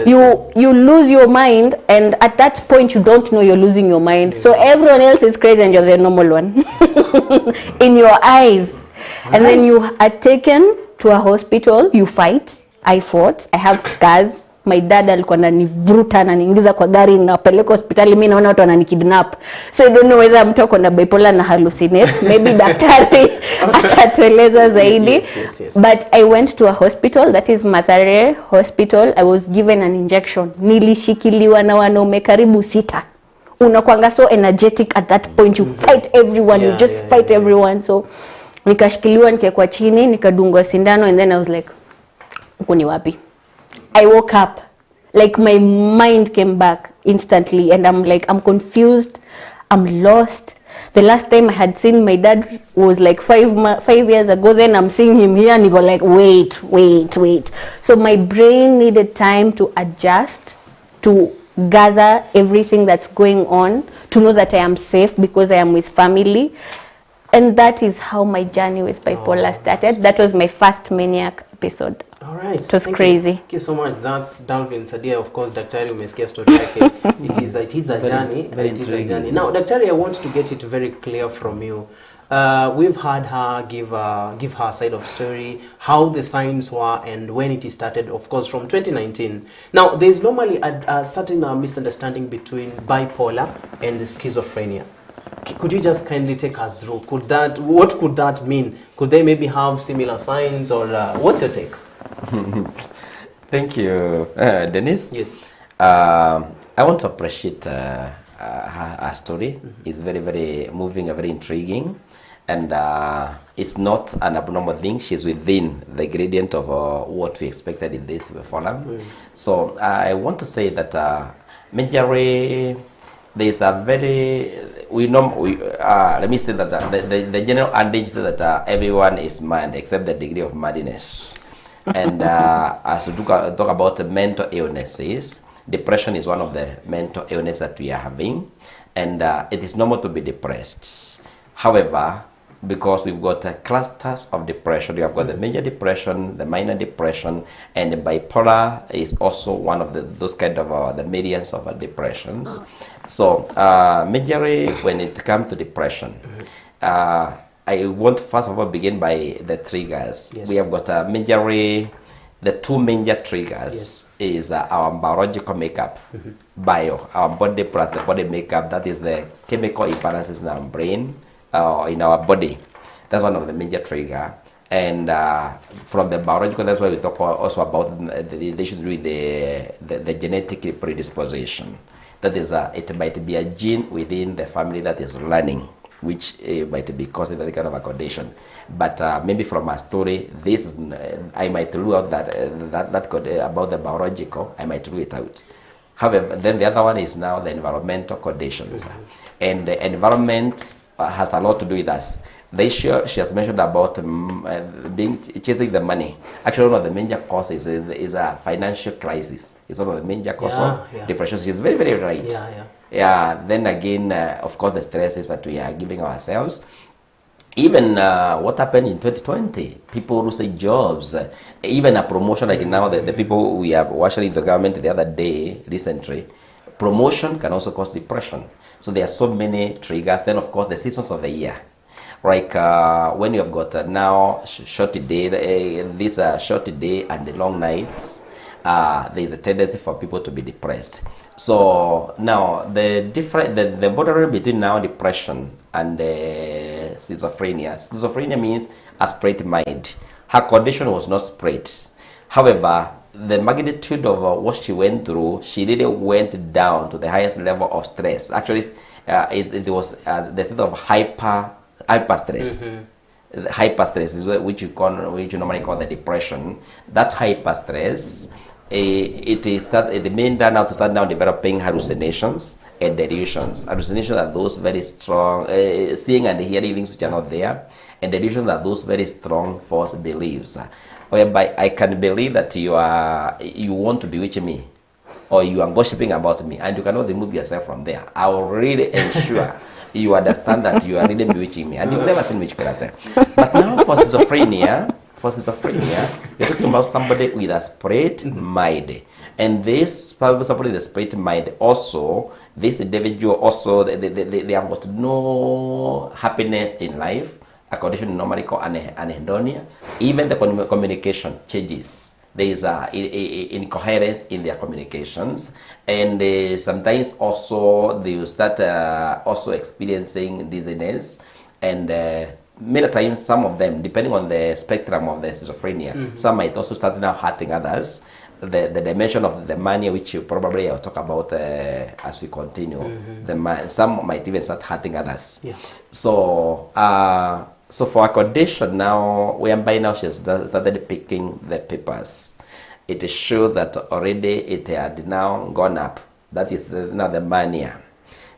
You lose your mind, and at that point you don't know you're losing your mind. So everyone else is crazy and you're the normal one in your eyes. And then you are taken to a hospital, you fight. I fought. I have scars. My dad alikuwa ananivuruta ananiingiza kwa gari na peleka hospitali, mimi naona watu wananikidnap. So I don't know whether mtu ako na bipolar na hallucinate. Maybe daktari atatueleza zaidi. Yes. But I went to a hospital, that is Mathare Hospital. I was given an injection. Nilishikiliwa na wanaume karibu 6. Unakuanga so energetic at that point, you fight everyone, you just fight everyone. So nikashikiliwa nikekwa chini, nikadungwa sindano, and then I was like, uko ni wapi? I woke up, like my mind came back instantly, and I'm like, I'm confused, I'm lost. The last time I had seen my dad was like 5 years ago. Then I'm seeing him here and he go like, wait. So my brain needed time to adjust, to gather everything that's going on, to know that I am safe because I am with family. And that is how my journey with bipolar started. That was my first maniac episode. All right. It was crazy. Thank you so much. That's Dalvin Sadia. Of course, Daktari, umesikia story yake. It is a journey. It is a journey. Now, Daktari, I want to get it very clear from you. We've had her give her side of story, how the signs were and when it started, of course, from 2019. Now, there's normally a certain misunderstanding between bipolar and schizophrenia. Could you just kindly take us through? What could that mean? Could they maybe have similar signs, or what's your take? Thank you, Dennis. Yes. I want to appreciate her story. It's very, very moving and very intriguing. And it's not an abnormal thing. She's within the gradient of what we expected in this forum. So I want to say that majorly there's a very, let me say that the general adage that everyone is mad except the degree of madness. And as we talk about mental illnesses, depression is one of the mental illnesses that we are having, and it is normal to be depressed. However, because we've got clusters of depression, we have got the major depression, the minor depression, and the bipolar is also one of those kind of the millions of depressions. So, majorly when it comes to depression, I want to first of all begin by the triggers. Yes. We have got majorly the two major triggers. Is our biological makeup, our body plus the body makeup, that is the chemical imbalances in our brain or in our body. That's one of the major trigger. And from the biological, that's why we talk also about the issue with the genetic predisposition. That is, it might be a gene within the family that is learning, which might be causing that kind of a condition. But maybe from a story, this is, I might rule out that could, about the biological, I might rule it out. However, then the other one is now the environmental conditions. And the environment has a lot to do with us. The issue she has mentioned about chasing the money. Actually, one of the major causes is a financial crisis. It's one of the major causes of depression. She's very, very right. Yeah, then again, of course, the stresses that we are giving ourselves. Even what happened in 2020, people losing jobs, even a promotion like now, the people we are watching in the government the other day, recently, promotion can also cause depression. So there are so many triggers. Then, of course, the seasons of the year. Like when you have got now short day, this short day and the long nights, there is a tendency for people to be depressed. So now the border between now depression and schizophrenia. Schizophrenia means a spread mind. Her condition was not spread. However, the magnitude of what she went through, she really went down to the highest level of stress. Actually, it was the state of hyper stress. Hyper stress is which you normally call the depression. That hyper stress, it may turn out to start now developing hallucinations and delusions. Hallucinations are those very strong, seeing and hearing things which are not there, and delusions are those very strong false beliefs, whereby I can believe that you want to bewitch me, or you are gossiping about me, and you cannot remove yourself from there. I will really ensure you understand that you are really bewitching me, and you've never seen witchcraft. But now for schizophrenia, you're talking about somebody with a spread mind. And this somebody with a spread mind also, this individual also, they have got no happiness in life, a condition normally called anhedonia. Even the communication changes. There is incoherence in their communications, and sometimes also they will start also experiencing dizziness, and many times some of them, depending on the spectrum of the schizophrenia, some might also start now hurting others. The dimension of the mania, which you probably will talk about as we continue, some might even start hurting others. So for a condition now, whereby now she has started picking the papers, it shows that already it had now gone up. That is now the mania.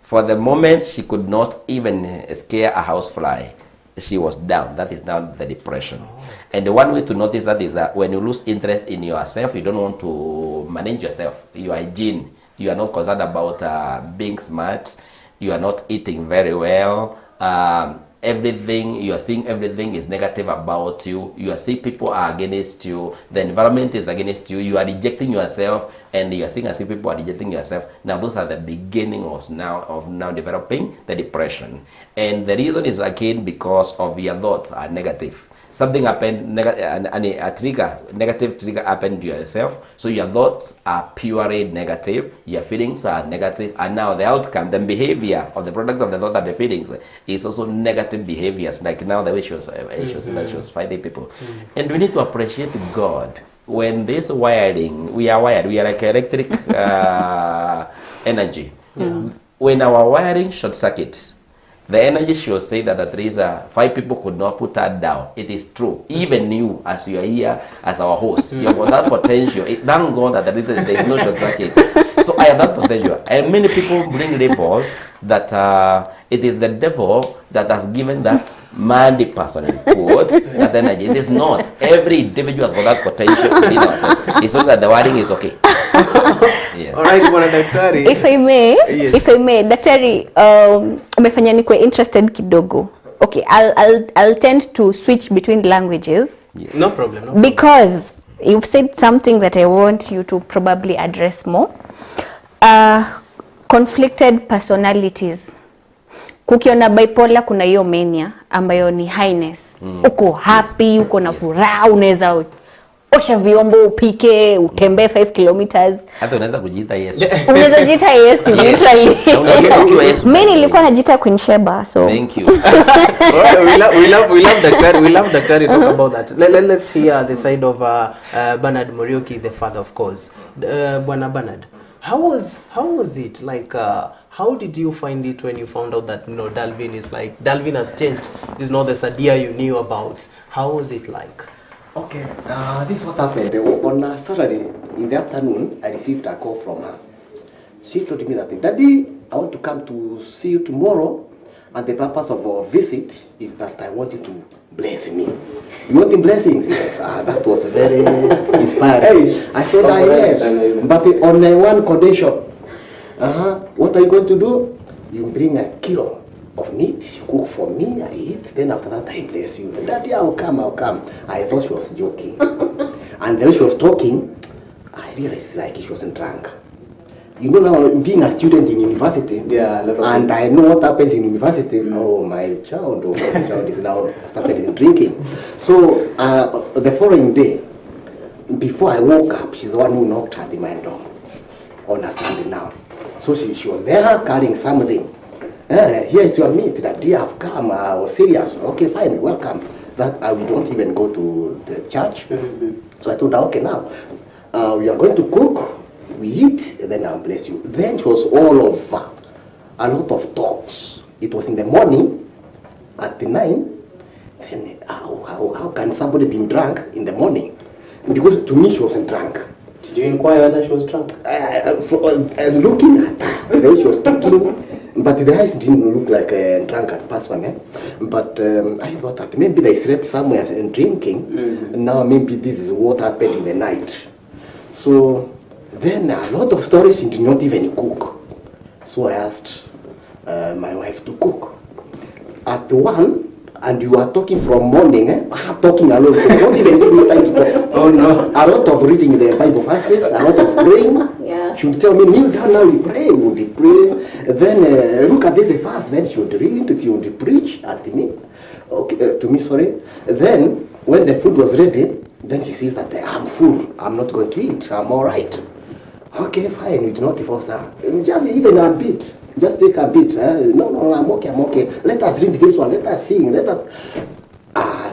For the moment, she could not even scare a housefly. She was down. That is now the depression. And the one way to notice that is that when you lose interest in yourself, you don't want to manage yourself. You are a gene. You are not concerned about being smart. You are not eating very well. everything, you are seeing everything is negative about you. You are seeing people are against you. The environment is against you. You are rejecting yourself, and you are seeing as if people are rejecting yourself. Now, those are the beginning of now developing the depression. And the reason is again because of your thoughts are negative. Something happened, negative trigger happened to yourself. So your thoughts are purely negative, your feelings are negative, and now the outcome, the behavior of the product of the thought and the feelings is also negative behaviors. Like now the way she was fighting people. And we need to appreciate God. When this wiring, we are wired, we are like electric energy. When our wiring short circuit, the energy she was saying that there is 5 people could not put her down. It is true. Even you, as you are here as our host, you have got that potential. Thank God that there is no short circuit. So I have that potential. And many people bring labels that it is the devil that has given that manly person, quote, that energy. It is not. Every individual has got that potential within ourselves. It's only that the wiring is okay. Yes. All right, Bwana Daktari. If I may, Daktari, umefanya nikuwe interested kidogo. Okay, I'll tend to switch between languages. Yes. No problem. Because you've said something that I want you to probably address more. Conflicted personalities. Kukiona bipolar kuna hiyo mania ambayo ni highness. Uko happy, uko na furaha, unaweza osha vyombo, upike, utembee 5 kilometers. Hata unaweza kujiita Yesu. Unaweza jiita Yesu, literally. Mimi nilikuwa najiita Queen Sheba, so. Thank you. we love Daktari. We love Daktari talk about that. Let's hear the side of Bernard Morioki, the father, of course. Bwana Bernard, how was it like? How did you find it when you found out that Dalvin has changed? This is not the Sadia you knew about. How was it like? Okay, this is what happened. On Saturday in the afternoon, I received a call from her. She told me that, Daddy, I want to come to see you tomorrow, and the purpose of our visit is that I want you to bless me. You want the blessings? Yes. That was very inspiring. I told her yes, but on one condition. What are you going to do? You bring a kilo of meat, you cook for me, I eat, then after that I bless you. Daddy, I'll come. I thought she was joking. And then she was talking, I realized like she wasn't drunk. You know now, being a student in university, and I know what happens in university, my child is now started drinking. So the following day, before I woke up, she's the one who knocked at my door on a Sunday now. So she was there carrying something. Here's your meat, that dear have come, I was serious. Okay, fine, welcome. That we don't even go to the church. So I told her, okay, now, we are going to cook, we eat, and then I'll bless you. Then she was all over, a lot of thoughts. It was in the morning, at the 9, then how can somebody be drunk in the morning? Because to me, she wasn't drunk. Did you inquire whether she was drunk? Looking at her, the way she was talking, but the eyes didn't look like a drunkard person. But I thought that maybe they slept somewhere and drinking. Now maybe this is what happened in the night. So then a lot of stories she did not even cook. So I asked my wife to cook. At 1, and you are talking from morning, talking alone. Don't even give me time to talk. Oh no. A lot of reading the Bible verses, a lot of praying. She would tell me, kneel down now, we pray, would pray. Then look at this verse, then she would read, she would preach at me. Okay, to me, sorry. Then when the food was ready, then she says that I'm full, I'm not going to eat, I'm all right. Okay, fine, we do not divorce her. Just even a bit. Just take a bit. No, I'm okay. Let us read this one. Let us sing. Let us.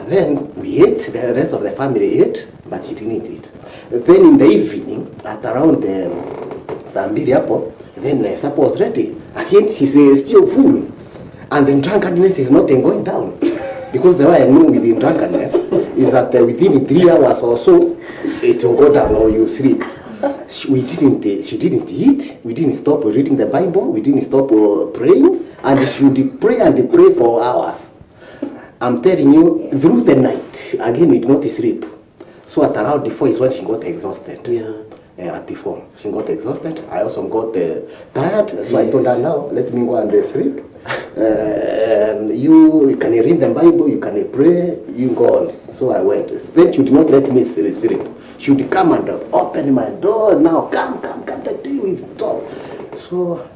Then we ate. The rest of the family ate, but she didn't eat. Then in the evening, at around Sambiri Apple, then supper was ready. Again, she's still full, and the drunkenness is not going down. Because the way I know within drunkenness is that within 3 hours or so, it will go down or you sleep. She didn't eat, we didn't stop reading the Bible, we didn't stop praying, and she would pray and pray for hours. I'm telling you, through the night, again we did not sleep. So at around the 4 is when she got exhausted. At the 4, she got exhausted. I also got tired, so I told her now, let me go and sleep. you can read the Bible, you can pray, you go on. So I went. Then she would not let me sleep. She would come and open my door. Now come, the tea with talk. So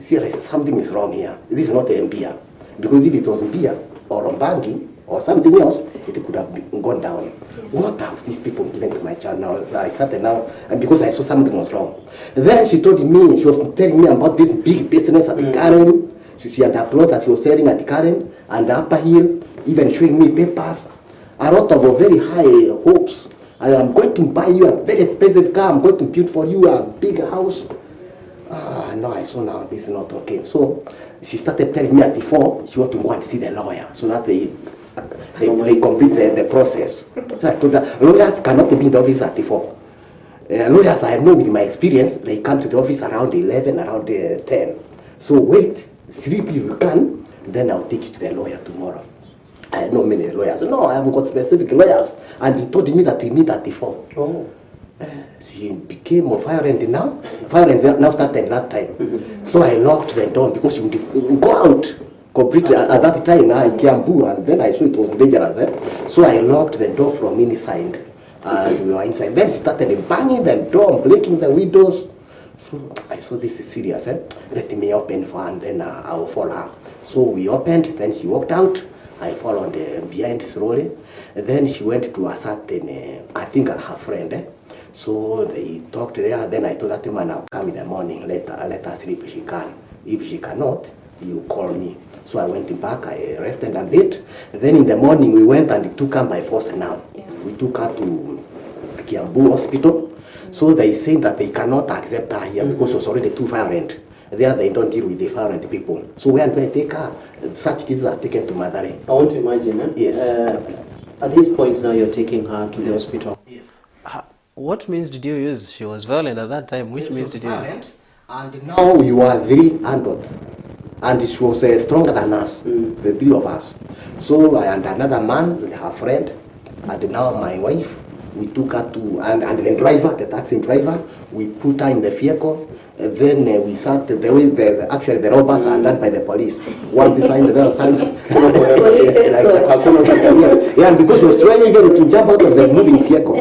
seriously, something is wrong here. This is not a beer. Because if it was beer or banking or something else, it could have gone down. What have these people given to my child now? I started now, and because I saw something was wrong. Then she told me, she was telling me about this big business at the Karen. She had a plot that she was selling at the Karen and the Upper Hill, even showing me papers. A lot of very high hopes. I am going to buy you a very expensive car. I'm going to build for you a big house. No, I saw now this is not okay. So she started telling me at the 4 she want to go and see the lawyer so that they complete the process. So I told her, lawyers cannot be in the office at the 4. Lawyers, I know with my experience, they come to the office around 11, around 10. So wait, sleep if you can, then I'll take you to the lawyer tomorrow. I know many lawyers. No, I haven't got specific lawyers. And he told me that we meet at the 4. Oh. She became more violent now. Violence now started that time. So I locked the door because she would go out completely. At that time, I Kiambu, and then I saw it was dangerous. So I locked the door from inside. We were inside. Then she started banging the door, breaking the windows. So I saw this is serious. Let me open for her, and then I will follow her. So we opened. Then she walked out. I followed behind slowly. Then she went to a certain, I think her friend. So they talked there. Then I told that man, I'll come in the morning. Let her sleep if she can. If she cannot, you call me. So I went back. I rested a bit. Then in the morning we went and took her by force now. Yeah. We took her to Kiambu Hospital. So they said that they cannot accept her here because it was already too violent. There they don't deal with the violent people. So where do I take her? Such cases are taken to Madare. I want to imagine, Yes. At this point now you're taking her to the hospital. Yes. What means did you use? She was violent at that time. Which means did you use? And now we were 3 adults. And she was stronger than us, the 3 of us. So I and another man, her friend, and now my wife, we took her to, and the driver, the taxi driver, we put her in the vehicle. Then we sat the way actually the robbers are done by the police. One beside the other side. Yes. Yeah, because she was trying even to jump out of the moving vehicle.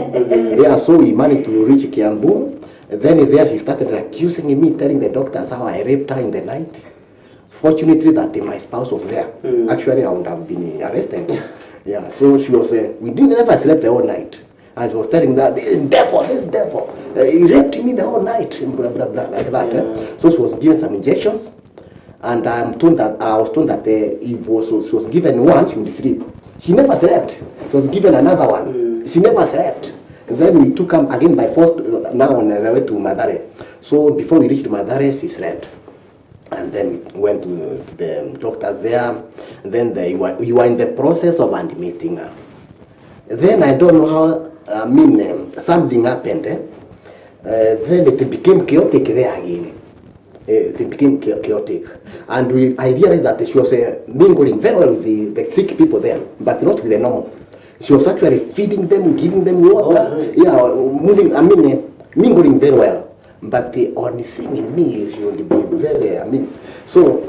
Yeah, so we managed to reach Kiambu. Then there she started accusing me, telling the doctors how I raped her in the night. Fortunately that my spouse was there. Actually I would have been arrested. Yeah, so she was, we didn't ever sleep the whole night. And she was telling that this is devil. He raped me the whole night, and blah blah blah like that. So she was given some injections, and I was told that she was given one, she would sleep. She never slept. She was given another one. She never slept. And then we took her again by force now on the way to Madare. So before we reached Madare, she slept. And then we went to the doctors there. And then we were in the process of admitting her. Then I don't know how, something happened. Then it became chaotic there again. It became chaotic. And I realized that she was mingling very well with the sick people there, but not with the normal. She was actually feeding them, giving them water, mingling very well. But on seeing me, she would be very, so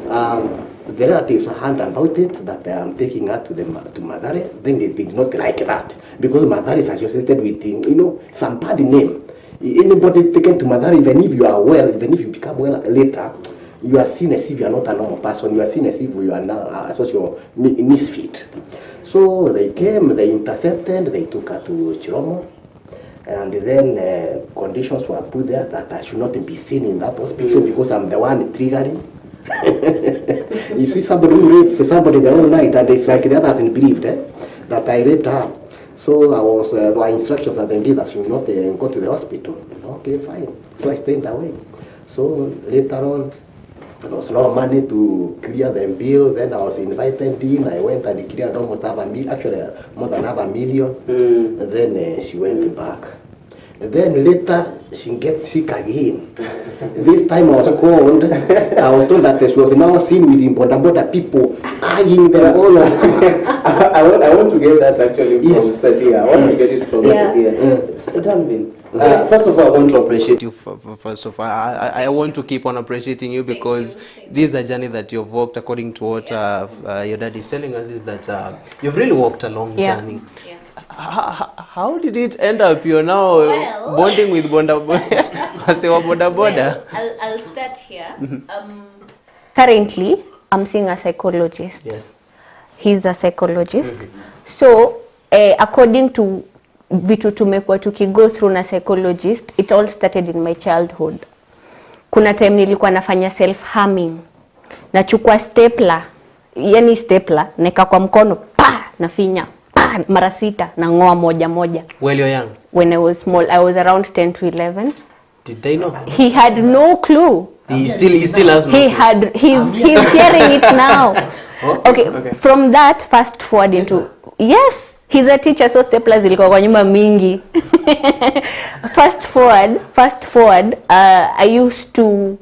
the relatives heard about it, that I am taking her to Madare. Then they did not like that, because Madare is associated with, some bad name. Anybody taken to Madare, even if you are well, even if you become well later, you are seen as if you are not a normal person. You are seen as if you are now a social misfit. So they came, they intercepted, they took her to Chiromo. And then conditions were put there that I should not be seen in that hospital because I'm the one triggering. You see somebody who rapes somebody the whole night, and it's like the other hasn't believed that I raped her. So I was, there were instructions that they did that she would not go to the hospital. Okay, fine. So I stayed away. So later on, there was no money to clear the bill. Then I was invited in. I went and cleared almost actually more than $500,000. And then she went back. And then later she gets sick again. This time I was called. I was told that she was now seen with Imbonda people eyeing them all over. I want to get that actually from Sadia. I want to get it from Sadia. Tell me, First of all, I want to appreciate you. First of all, I want to keep on appreciating you because this is a journey that you've walked. According to what your dad is telling us, is that you've really walked a long journey. Yeah. How did it end up? You're now bonding with Bonda Boda. I'll start here. Currently, I'm seeing a psychologist. Yes. He's a psychologist. So, according to vitu tumekuwa tukigo through na psychologist, it all started in my childhood. Kuna time nilikuwa nafanya self-harming. Nachukua stapler, yani stapler, neka kwa mkono, nafinya, mara 6, na ngoa moja moja. When you're young? When I was small, I was around 10 to 11. Did they know? He had no clue. He still has no clue. He's hearing it now. Okay, from that, fast forward into, yes, he's a teacher, so staplers zilikuwa kwa nyumba mingi. Fast forward, I used to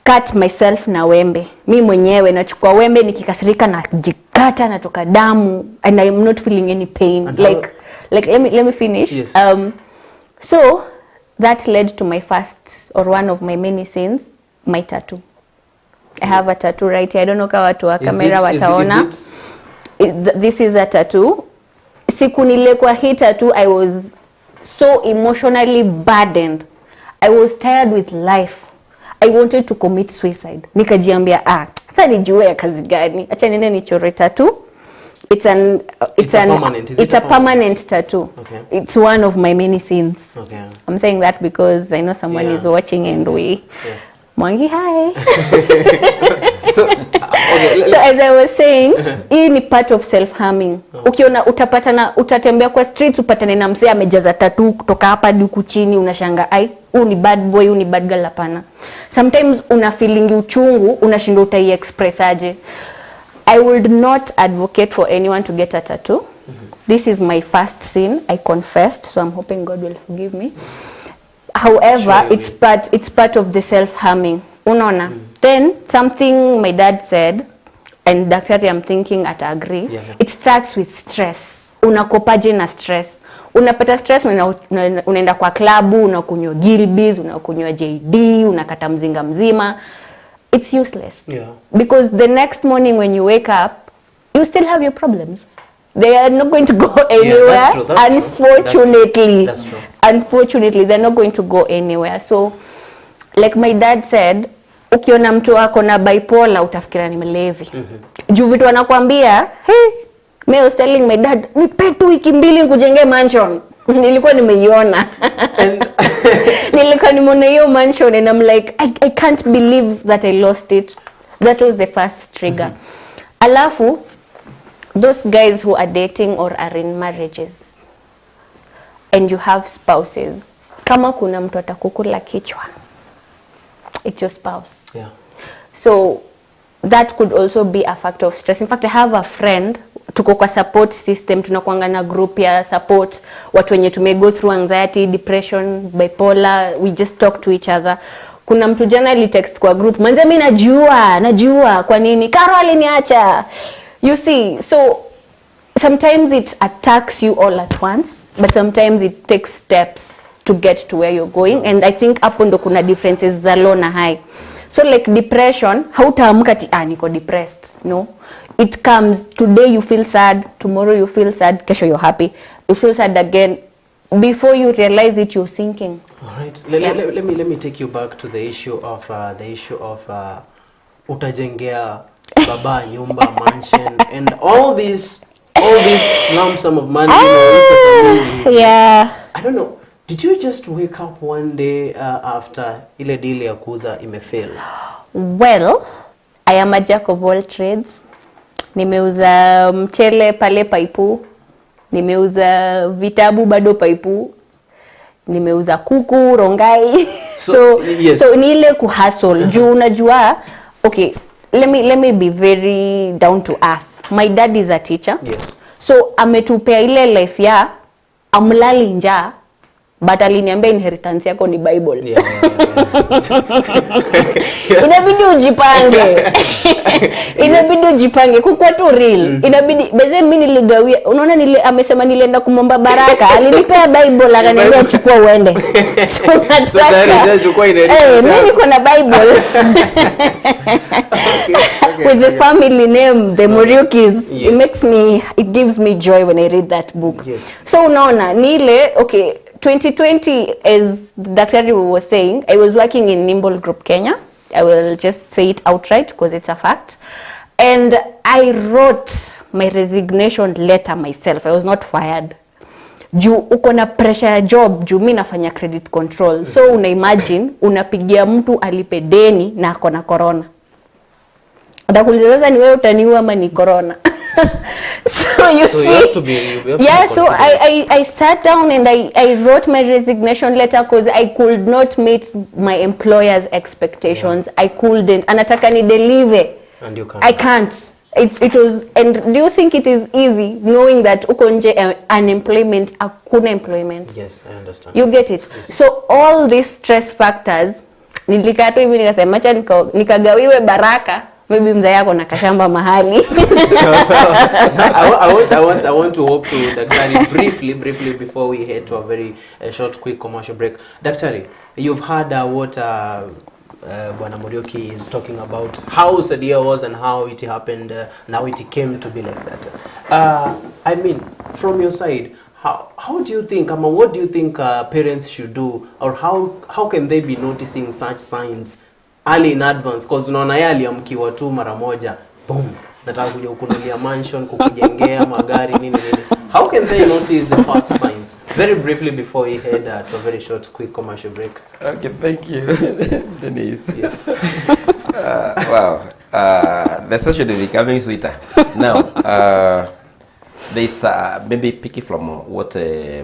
cut myself na wembe. Mi mwenyewe nachukua wembe nikikasirika na jikata natoka damu and I'm not feeling any pain. And like let me finish. Yes. So that led to my first, or one of my many sins, my tattoo. I have a tattoo right here. I don't know kama watu wa kamera wataona. This is a tattoo. Siku nilikuwa hii tattoo, I was so emotionally burdened. I was tired with life. I wanted to commit suicide. Nikajiambia, sasa nijue ya kazi gani? Acha niende nichore tattoo. It's a permanent tattoo. Okay. It's one of my many sins. Okay. I'm saying that because I know someone is watching and Mwangi, hi. So as I was saying, hii ni part of self-harming. Ukiona utatembea kwa streets upatane na mzee amejaza tattoo kutoka hapa hadi huku chini, unashanga huu ni bad boy, huu ni bad girl. Hapana. Sometimes una feeling uchungu, unashindwa utai-express aje. I would not advocate for anyone to get a tattoo. This is my first sin. I confessed, so I'm hoping God will forgive me. However, it's part of the self-harming. Unaona? Then something my dad said, and daktari I'm thinking at agree, it starts with stress. Unakopaje na stress? Unapata stress, unaenda kwa klabu, unakunywa Gilbis, unakunywa JD, unakata mzinga mzima. It's useless. Yeah. Because the next morning when you wake up, you still have your problems. They are not going to go anywhere. Unfortunately. That's true. Unfortunately, they're not going to go anywhere. So, like my dad said, ukiona mtu wako na bipolar utafikira ni mlevi. Juu vitu wanakuambia, me was telling my dad, nipe tu wiki 2 nikujengee mansion. Nilikuwa nimeiona. Nilikuwa nimeona hiyo mansion and I'm like, I can't believe that I lost it. That was the first trigger. Alafu, those guys who are dating or are in marriages and you have spouses, kama kuna mtu atakukula kichwa, it's your spouse. Yeah. So that could also be a factor of stress. In fact, I have a friend, tuko kwa support system, tunakuanga na group ya support, watu wenye tume go through anxiety, depression, bipolar, we just talk to each other. Kuna mtu jana ali text kwa group, manze mimi najua kwa nini Karo aliniacha. You see, so sometimes it attacks you all at once, but sometimes it takes steps to get to where you're going, and I think hapo ndo kuna differences za low na high. So like depression, hautaamka ati niko depressed. No. It comes, today you feel sad, tomorrow you feel sad, kesho you're happy. You feel sad again. Before you realize it, you're sinking. All right. Let me take you back to the issue of utajengea baba nyumba, mansion, and all this lump sum of money. Yeah. I don't know. Did you just wake up one day after ile deal ya kuuza imefail? Well, I am a jack of all trades. Nimeuza mchele pale Paipu. Nimeuza vitabu bado Paipu. Nimeuza kuku, rongai. So ni ile kuhustle. Juu unajua, okay, let me be very down to earth. My dad is a teacher. Yes. So ametupea ile life ya amlali njaa but aliniambia inheritance yako ni Bible. Inabidi ujipange. Inabidi ujipange kukua tu real. Inabidi beze mimi niligawia. Unaona amesema nilienda kumomba baraka. Alinipea Bible akaniambia chukua uende. So nataka chukua inheritance. Mimi niko na Bible. With the family name the Muriukis. It gives me joy when I read that book. So unaona nile okay 2020, as Dr. was saying, I was working in Nimble Group Kenya. I will just say it outright because it's a fact. And I wrote my resignation letter myself. I was not fired. Juu uko na pressure ya job, juu mimi nafanya credit control. So una imagine unapigia mtu alipe deni na ako na corona. Adakuuliza sasa ni wewe utaniua ama ni corona? So you see, so I sat down and I wrote my resignation letter because I could not meet my employer's expectations. I couldn't. Anataka ni deliver. And you can't. I can't. It was, and do you think it is easy knowing that uko nje unemployment, hakuna employment? Yes, I understand. You get it? Yes. So all these stress factors, nilikaa tu hivi nikasema acha nikagawiwe baraka. Maybe mzee yako na kashamba mahali. I want to hop to Daktari briefly before we head to a very short quick commercial break. Daktari, you've heard what Bwana Muriuki is talking about, how Sadia was and how it happened, now it came to be like that. I mean, from your side, how do you think, what do you think parents should do, or how can they be noticing such signs early in advance? Because unaona yeye aliamkiwa tu mara moja, boom, nataka kuja kukunulia mansion, kukujengea magari nini. How can they notice the first signs? Very briefly before we head to a very short quick commercial break. Okay, thank you, Denise. Yes. Wow, the session is becoming sweeter. Now, there's maybe picking from what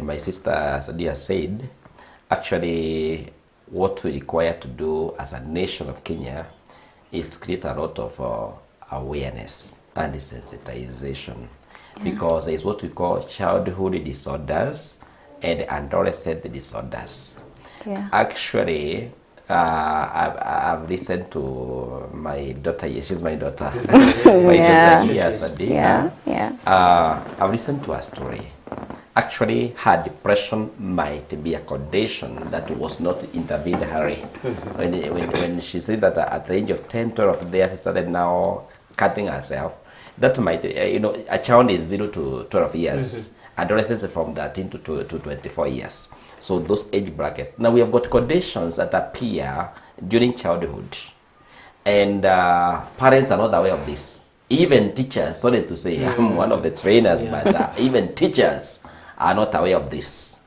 my sister Sadia said. Actually, what we require to do as a nation of Kenya is to create a lot of awareness and sensitization, because there is what we call childhood disorders and adolescent disorders. Yeah. Actually, I've listened to my daughter. She's my daughter. My daughter here, Sadia. I've listened to her story. Actually, her depression might be a condition that was not intervened early. When she said that at the age of 10, 12 years, she started now cutting herself, that might, a child is 0 to 12 years. Adolescents from 13 to 24 years. So those age brackets. Now we have got conditions that appear during childhood. And parents are not aware of this. Even teachers, sorry to say, I'm one of the trainers, but even teachers are not aware of this.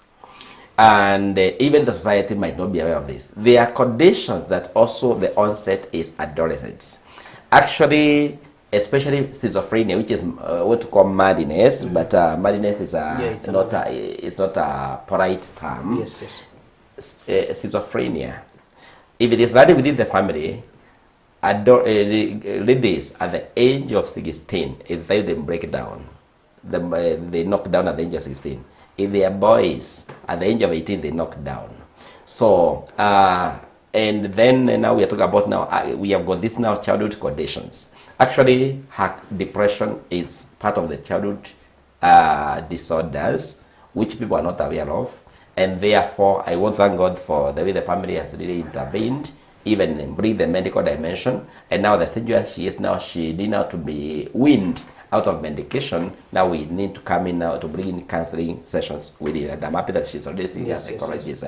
And even the society might not be aware of this. There are conditions that also the onset is adolescence. Actually, especially schizophrenia, which is what we call madness, but madness is it's not a polite term. Yes. Schizophrenia, if it is running within the family, ladies at the age of 16 is they break down. They knock down at the age of 16. If they are boys, at the age of 18, they knock down. So, and then now we are talking about now, we have got this now childhood conditions. Actually, depression is part of the childhood disorders, which people are not aware of. And therefore, I want to thank God for the way the family has really intervened, even bring the medical dimension. And now the stage where she is now, she need now to be weaned out of medication. Now we need to come in now to bring in counseling sessions with her. And I'm happy that she's already seeing a psychologist.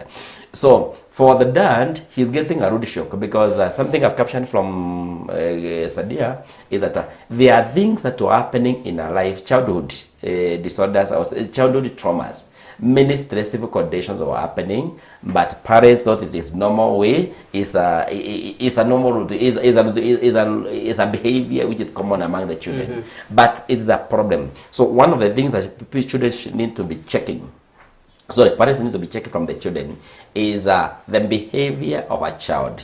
So for the dad, he's getting a rude shock, because something I've captioned from Sadia is that there are things that are happening in her life, childhood disorders or childhood traumas. Many stressful conditions are happening, but parents thought it is normal way. Is a normal is a behavior which is common among the children, but it's a problem. So one of the things that children need to be checking, so the parents need to be checking from the children, is the behavior of a child.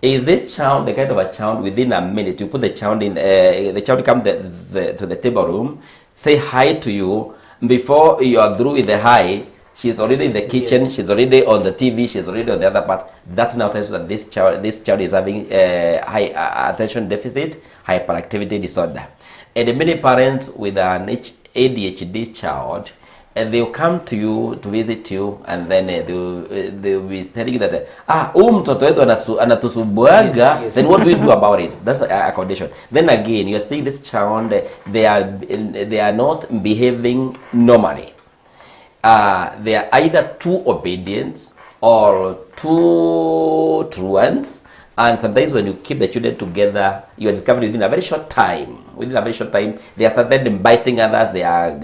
Is this child the kind of a child within a minute you put the child in? The child come to the table room, say hi to you. Before you are through with the high, She's already in the kitchen. Yes. She's already on the TV. She's already on the other part. That now tells you that this child is having high attention deficit, hyperactivity disorder. And many parents with an ADHD child, and they'll come to you to visit you, and then they'll be telling you that mtoto wetu anatusumbuaga. Then what do we do about it? That's a condition. Then again, you're seeing this child, they are not behaving normally. They are either too obedient or too truant. And sometimes when you keep the children together, you are discovering within a very short time, they are started biting others. They have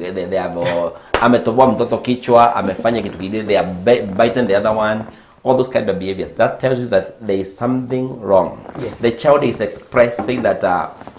ametoboa mtoto kichwa, amefanya kitu kingine, they are biting the other one. All those kind of behaviors. That tells you that there is something wrong. Yes. The child is expressing that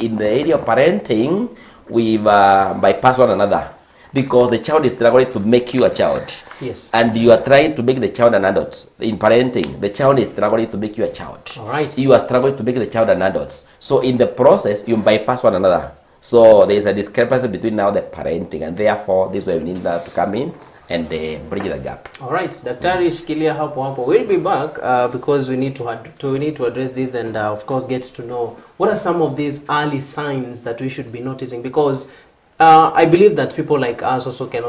in the area of parenting, we've bypassed one another. Because the child is struggling to make you a child. Yes. And you are trying to make the child an adult. In parenting, the child is struggling to make you a child. All right. You are struggling to make the child an adult. So in the process, you bypass one another. So there is a discrepancy between now the parenting, and therefore this way we need that to come in and bridge the gap. All right, Daktari shikilia hapo. We'll be back because we need to address this and of course get to know what are some of these early signs that we should be noticing, because I believe that people like us also can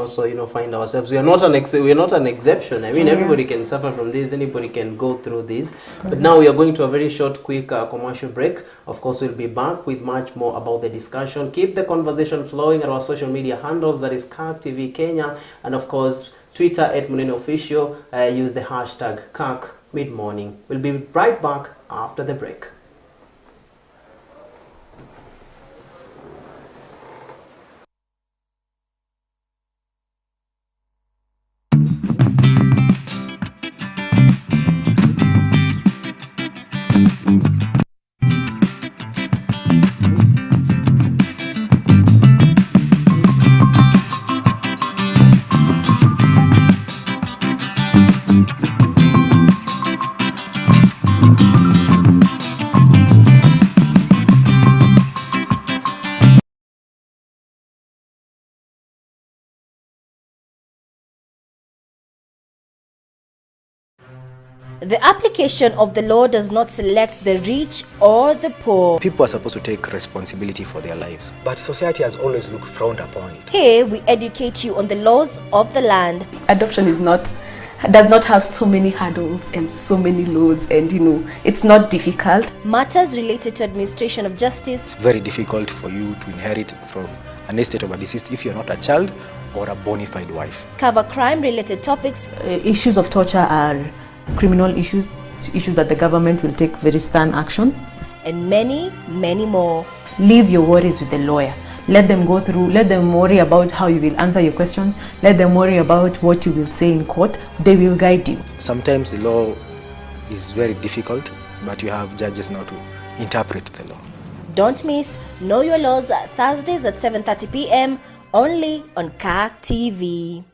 find ourselves. We are not an exception. I mean, everybody can suffer from this. Anybody can go through this. But now we are going to a very short, quick commercial break. Of course, we'll be back with much more about the discussion. Keep the conversation flowing at our social media handles. That is Kirk TV Kenya, and of course Twitter @MunenOfficial. Use the hashtag Kirk Midmorning. We'll be right back after the break. The application of the law does not select the rich or the poor. People are supposed to take responsibility for their lives, but society has always looked frowned upon it. Here we educate you on the laws of the land. Adoption does not have so many hurdles and so many laws, and it's not difficult. Matters related to administration of justice. It's very difficult for you to inherit from an estate of a deceased if you're not a child or a bona fide wife. Cover crime related topics. Issues of torture are criminal issues that the government will take very stern action. And many, many more. Leave your worries with the lawyer. Let them go through, let them worry about how you will answer your questions. Let them worry about what you will say in court. They will guide you. Sometimes the law is very difficult, but you have judges now to interpret the law. Don't miss Know Your Laws Thursdays at 7:30 p.m. only on Kirk TV.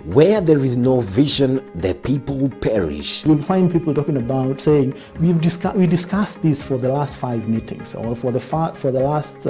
Where there is no vision, the people perish. You'll find people talking about saying, we discussed this for the last 5 meetings, or for the last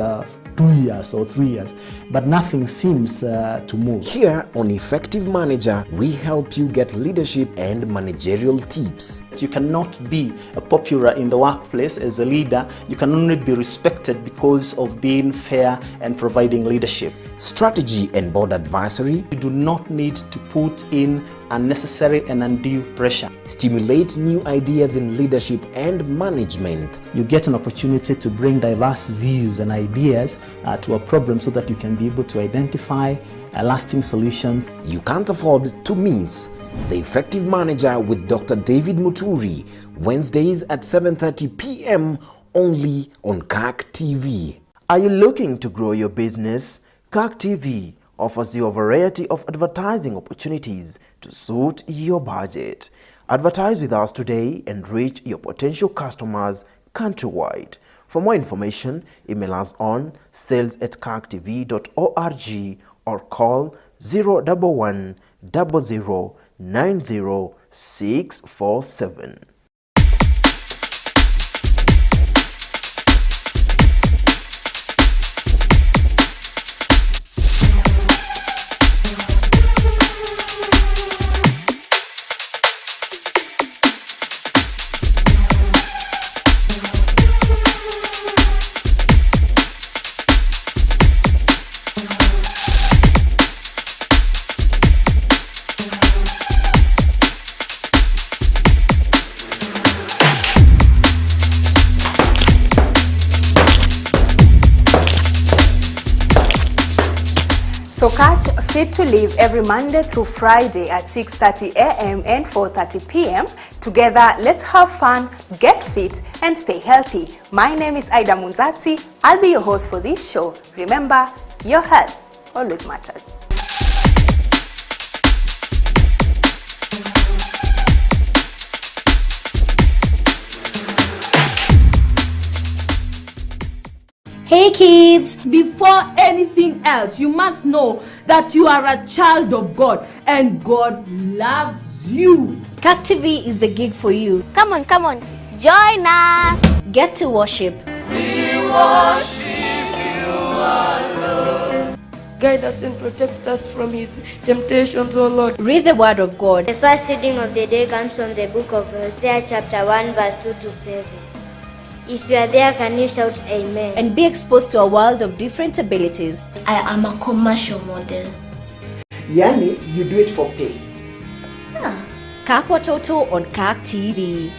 2 years or 3 years, but nothing seems to move. Here on Effective Manager, we help you get leadership and managerial tips. You cannot be popular in the workplace as a leader. You can only be respected because of being fair and providing leadership. Strategy and board advisory. You do not need to put in unnecessary and undue pressure. Stimulate new ideas in leadership and management. You get an opportunity to bring diverse views and ideas to a problem so that you can be able to identify a lasting solution. You can't afford to miss The Effective Manager with Dr. David Muturi, Wednesdays at 7:30 p.m. only on Kirk TV. Are you looking to grow your business? Kirk TV offers you a variety of advertising opportunities to suit your budget. Advertise with us today and reach your potential customers countrywide. For more information, email us on sales@kirktv.org or call 011 00 90 647. So catch Fit to Live every Monday through Friday at 6:30 a.m. and 4:30 p.m. Together, let's have fun, get fit, and stay healthy. My name is Aida Munzatsi. I'll be your host for this show. Remember, your health always matters. Hey kids, before anything else, you must know that you are a child of God and God loves you. Kirk TV is the gig for you. Come on, join us. Get to worship. We worship you, our Lord. Guide us and protect us from his temptations, O Lord. Read the word of God. The first reading of the day comes from the book of Hosea chapter 1 verse 2 to 7. If you are there, can you shout amen? And be exposed to a world of different abilities. I am a commercial model. Yani, you do it for pay. Kirk Watoto on Kirk TV.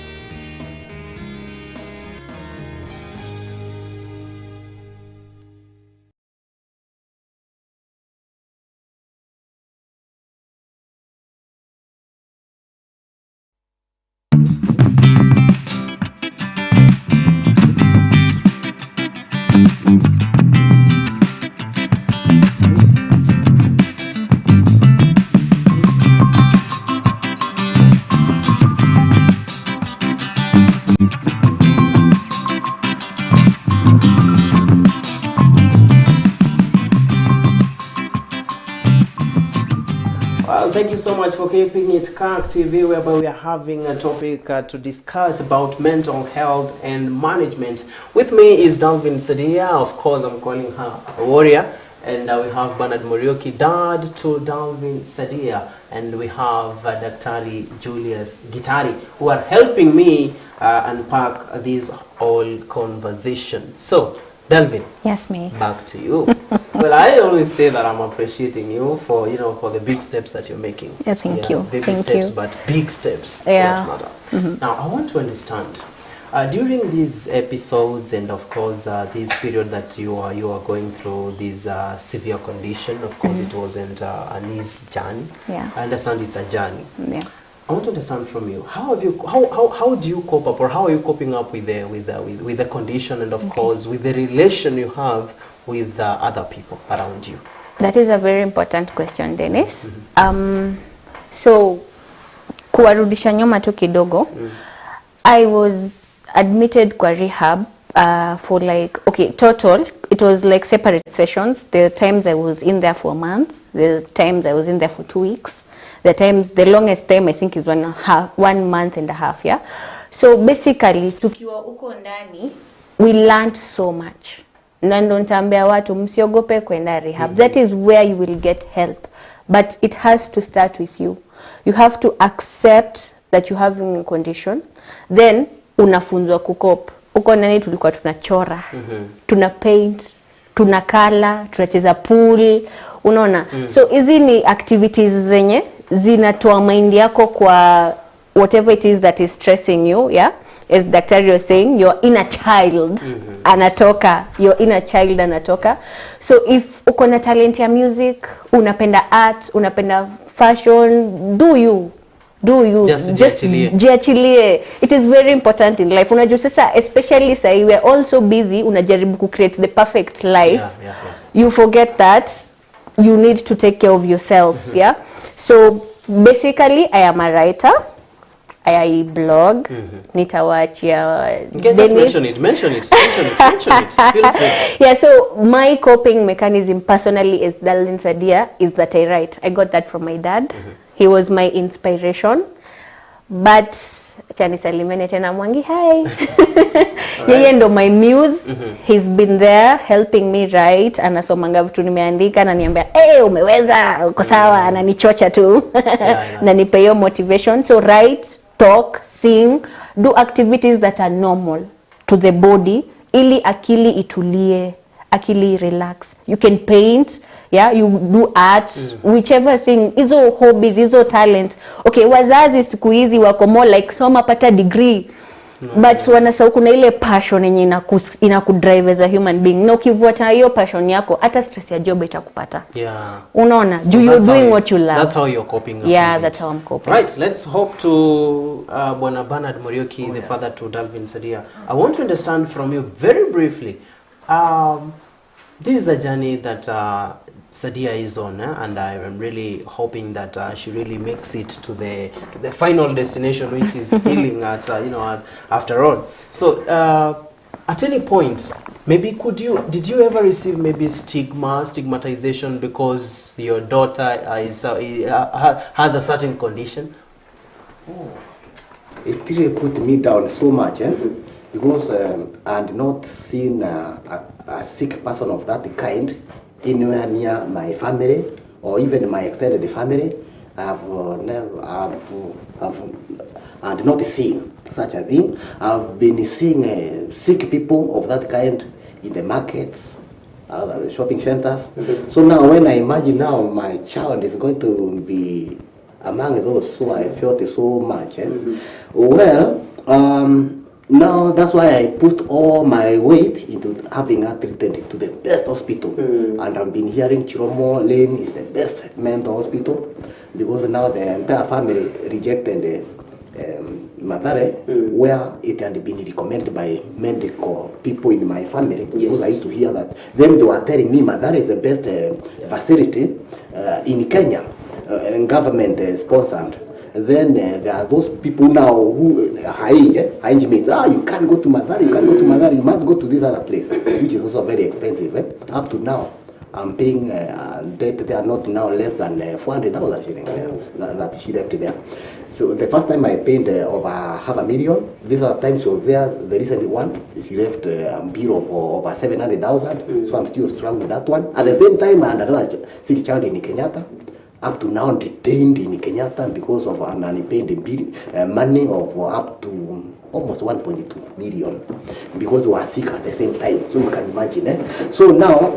Well, thank you so much for keeping it Kirk TV, whereby we are having a topic to discuss about mental health and management. With me is Dalvin Sadia. Of course, I'm calling her a warrior. And we have Bernard Morioki, dad to Dalvin Sadia. And we have Dr. Julius Gitari, who are helping me unpack this whole conversation. So, Dalvin. Yes, me. Back to you. Well, I always say that I'm appreciating you for, for the big steps that you're making. Yeah, thank you. Baby Thank steps, you. but big steps. Yeah. For that matter. Now, I want to understand. During these episodes and of course this period that you are going through this severe condition, of course it wasn't an easy journey. Yeah. I understand it's a journey. Yeah. I want to understand from you, how do you cope up, or how are you coping up with the condition, and of course with the relation you have with other people around you? That is a very important question, Dennis. So kuwarudisha nyuma tu kidogo, I was admitted kwa rehab for like, total, it was like separate sessions. There are times I was in there for a month, there are times I was in there for 2 weeks. The longest time I think is 1 month and a half, yeah. So basically, tukiwa uko ndani, we learned so much. Na ndo nitaambia watu msiogope kwenda rehab. That is where you will get help. But it has to start with you. You have to accept that you have a condition. Then unafunzwa kukopa. Uko ndani tulikuwa tunachora, tuna paint, tunakala, tunacheza pool, unaona. So hizi ni activities zenye zinatoa mind yako kwa whatever it is that is stressing you, yeah. As Dr. was saying, your inner child anatoka, your inner child anatoka. So if uko na talent ya music, unapenda art, unapenda fashion, do you just jiachilie. It is very important in life. Unajua sasa, especially say we are also busy, unajaribu ku create the perfect life. You forget that you need to take care of yourself, yeah. So basically, I am a writer. I blog. Nitawachia. Just mention it. Feel free. Yeah, so my coping mechanism personally as Dalvin Sadia is that I write. I got that from my dad. He was my inspiration. But Chani Salimene tena Mwangi, hi. Yeye ndo my muse. He's been there helping me write. Anasomanga vitu nimeandika na niambia, umeweza, uko sawa, ananichocha tu. Na nipe hiyo motivation. So write, talk, sing, do activities that are normal to the body ili akili itulie, akili relax. You can paint, yeah, you do art, whichever thing, hizo hobbies, hizo talent. Okay, wazazi siku hizi wako more like soma pata degree. But wanasahau kuna ile passion yenye inakudrive as a human being. Na ukivuata hiyo passion yako, hata stress ya job itakupata. Yeah. Unaona? So you're doing what you love. That's how you're coping. Yeah, that's how I'm coping. Right, let's hope to Bwana Bernard Morioki, the father to Dalvin Sadia. I want to understand from you very briefly. This is a journey that Sadia is on, and I am really hoping that she really makes it to the final destination, which is healing at after all. So at any point, maybe did you ever receive maybe stigmatization because your daughter has a certain condition? It really put me down so much, because I had not seen a sick person of that kind anywhere near my family or even my extended family. I had not seen such a thing. I've been seeing sick people of that kind in the markets, shopping centers. So now when I imagine now my child is going to be among those, so I felt so much. Well, now that's why I put all my weight into having her treated to the best hospital. And I've been hearing Chiromo Lane is the best mental hospital, because now the entire family rejected Madare, where it had been recommended by medical people in my family. Because I used to hear that them, they were telling me Madare is the best facility in Kenya, government sponsored. Then there are those people now who Hainj means, you can't go to Madari, you can't go to Madari, you must go to this other place, which is also very expensive. Up to now, I'm paying debt. They are not now less than 400,000 shillings that she left there. So the first time I paid over $500,000. These are the times she was there. The recent one, she left a bill of over 700,000. So I'm still struggling with that one. At the same time, I had another sick child in Kenyatta, up to now detained in Kenyatta because of an unpaid money of up to almost 1.2 million, because they were sick at the same time. So you can imagine. So now,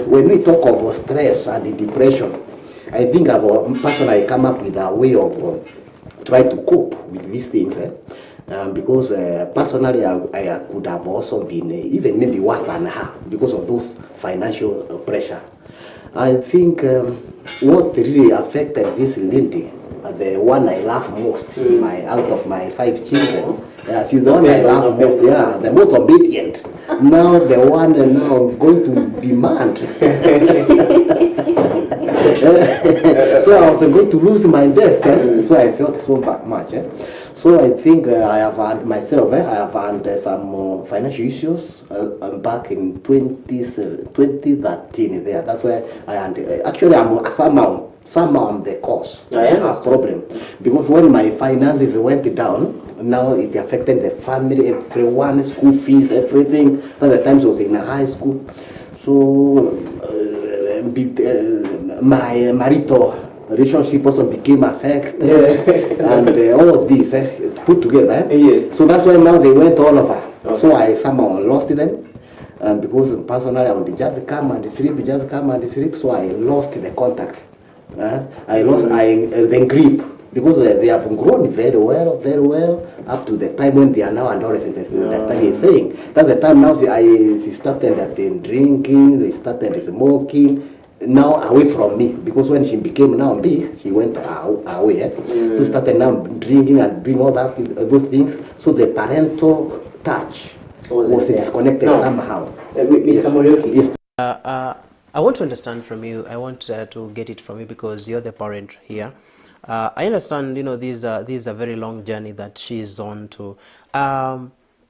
when we talk of stress and depression, I think I've personally come up with a way of try to cope with these things. Because personally, I could have also been even maybe worse than her because of those financial pressure. I think what really affected this lady, the one I love most, out of my 5 children, she's the one I love most, the most obedient. Now the one now going to demand. So I was going to lose my best, so I felt so much. So I think I have had myself, I have had some financial issues back in 2013 there. That's where I had, actually I'm somehow I'm the cause of problem. Because when my finances went down, now it affected the family, everyone, school fees, everything. At the times I was in high school. So my marital relationship also became affected, and all of this put together. So that's why now they went all over. So I somehow lost them, because personally I would just come and sleep, so I lost the contact. I lost the grip, because they have grown very well, up to the time when they are now adolescents. That time he's saying, that's the time now she started drinking, they started smoking, now away from me, because when she became now big, she went away. So started now drinking and doing all that, those things. So the parental touch was disconnected somehow. Mr. Morioki. Yes. I want to understand from you. I want to get it from you because you're the parent here. I understand, these are a very long journey that she's on to.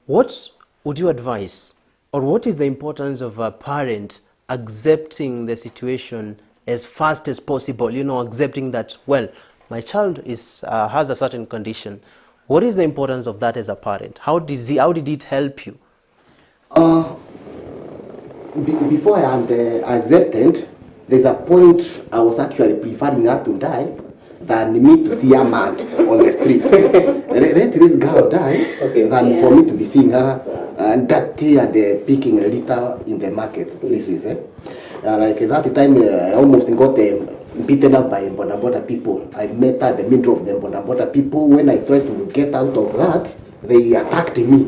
What would you advise, or what is the importance of a parent accepting the situation as fast as possible? Accepting that, well, my child has a certain condition. What is the importance of that as a parent? How did it help you? Before I had accepted, there's a point I was actually preferring her to die than me to see her mad on the street. Let this girl die than for me to be seeing her dirty and picking a litter in the market places. Like that time, I almost got beaten up by Bonaboda people. I met her at the middle of the Bonaboda people. When I tried to get out of that, they attacked me,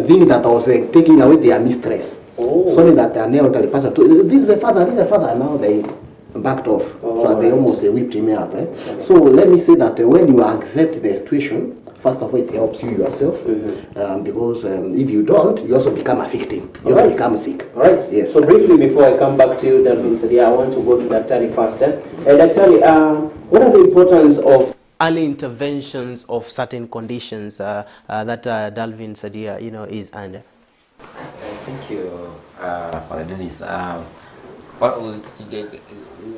thinking that I was taking away their mistress. Sorry that they are now elderly person. This is the father, and now they backed off. So they almost whipped him up. So let me say that when you accept the situation, first of all, it helps you yourself, because if you don't, you also become a victim. You also become sick. All right. Yes. So briefly, before I come back to you, Dalvin Sadia, I want to go to Daktari first. Daktari, what are the importance of early interventions of certain conditions that Dalvin Sadia, is under? Thank you, Father Dennis.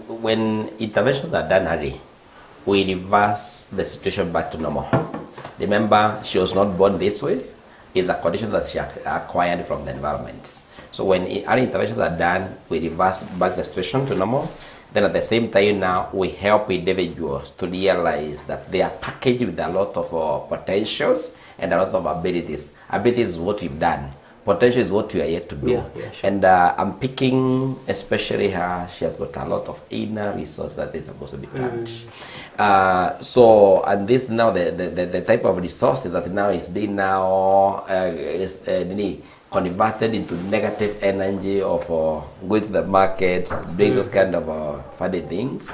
When interventions are done early, we reverse the situation back to normal. Remember, she was not born this way. It's a condition that she acquired from the environment. So when early interventions are done, we reverse back the situation to normal. Then at the same time now, we help individuals to realize that they are packaged with a lot of potentials and a lot of abilities. Abilities is what we've done. Potential is what we are yet to do. Yeah, sure. And I'm picking especially her. She has got a lot of inner resource that is supposed to be tapped. So, and this now, the type of resources that now is being converted into negative energy of going to the market, doing those kind of funny things.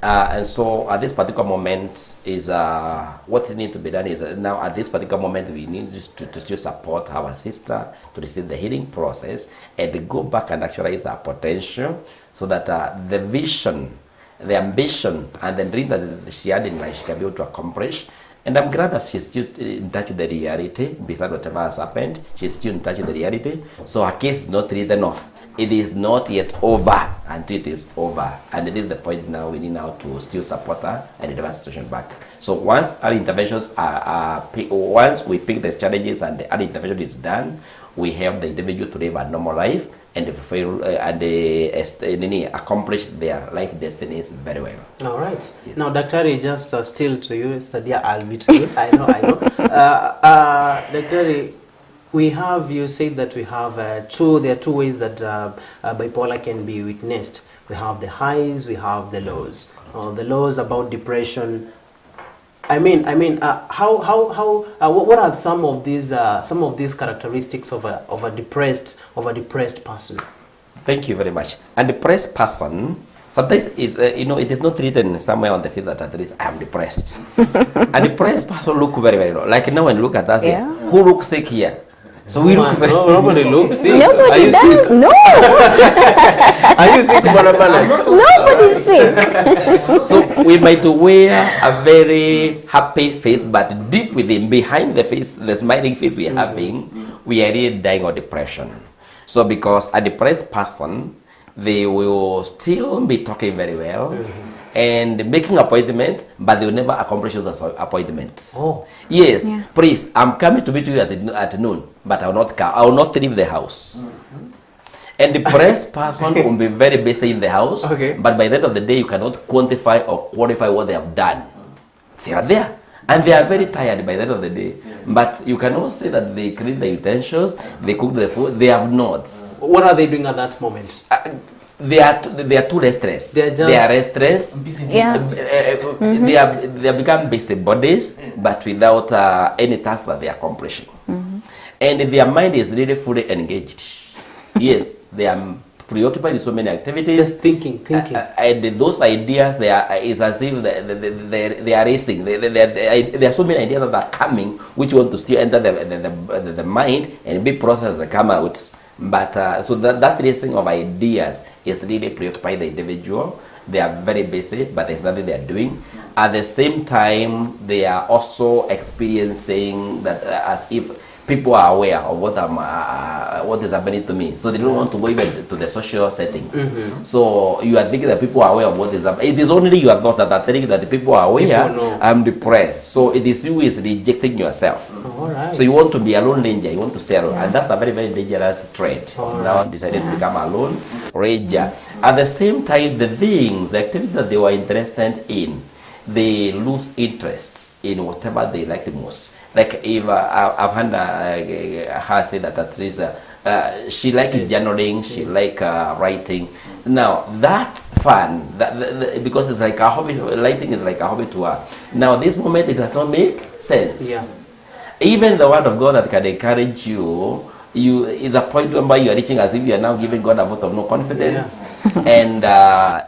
And so at this particular moment is what needs to be done is now at this particular moment we need to still support our sister to receive the healing process and go back and actualize our potential so that the vision, the ambition and the dream that she had in life she can be able to accomplish. And I'm glad that she's still in touch with the reality, beside whatever has happened. She's still in touch with the reality. So her case is not written off. It is not yet over until it is over. And it is the point now we need now to still support her and deliver the situation back. So once our interventions once we pick the challenges and the intervention is done, we help the individual to live a normal life and accomplish their life destinies very well. All right. Yes. Now, Daktari, just still to you, Sadia, I'll be to you. I know. Daktari, we have, you said that we have there are two ways that bipolar can be witnessed. We have the highs, we have the lows. The lows about depression. What are some of these characteristics of a depressed person? Thank you very much. A depressed person sometimes is it is not written somewhere on the face that at least I am depressed. A depressed person look very, very low. Like now when you look at us here, who looks sick here? So we look very. No, nobody looks sick. Nobody does. No. Are you sick, Manabana? Nobody's sick. So we might wear a very happy face, but deep within, behind the face, the smiling face we are having, we are really dying of depression. So because a depressed person, they will still be talking very well. And making appointments, but they will never accomplish those appointments. Oh. Yes, please, I'm coming to meet you at noon, but I will not come. I will not leave the house. And the depressed person will be very busy in the house, but by the end of the day, you cannot quantify or qualify what they have done. They are there, and they are very tired by the end of the day. But you cannot say that they clean the utensils, they cook the food. They have not. What are they doing at that moment? They are too restless. They are restless. They have become busy bodies, but without any task that they are accomplishing. And their mind is really fully engaged. Yes, they are preoccupied with so many activities. Just thinking. And those ideas, is as if they are racing. There are so many ideas that are coming, which want to still enter the mind and be processed and come out. But so that racing of ideas is really preoccupying the individual. They are very busy, but there's nothing they are doing. At the same time, they are also experiencing that as if people are aware of what is happening to me. So they don't want to go even to the social settings. So you are thinking that people are aware of what is happening. It is only your thoughts that are telling you that the people are aware. I'm depressed. So it is you who is rejecting yourself. So you want to be a lone ranger. You want to stay alone. And that's a very, very dangerous trait. Now decided to become a lone ranger. At the same time, the activities that they were interested in, they lose interest in whatever they like the most. Like if I've heard her say that at least she likes journaling, she likes writing. Now that's fun, because it's like a hobby. Writing is like a hobby to her. Now this moment it does not make sense. even the word of God that can encourage you, is a point where you are reaching as if you are now giving God a vote of no confidence. And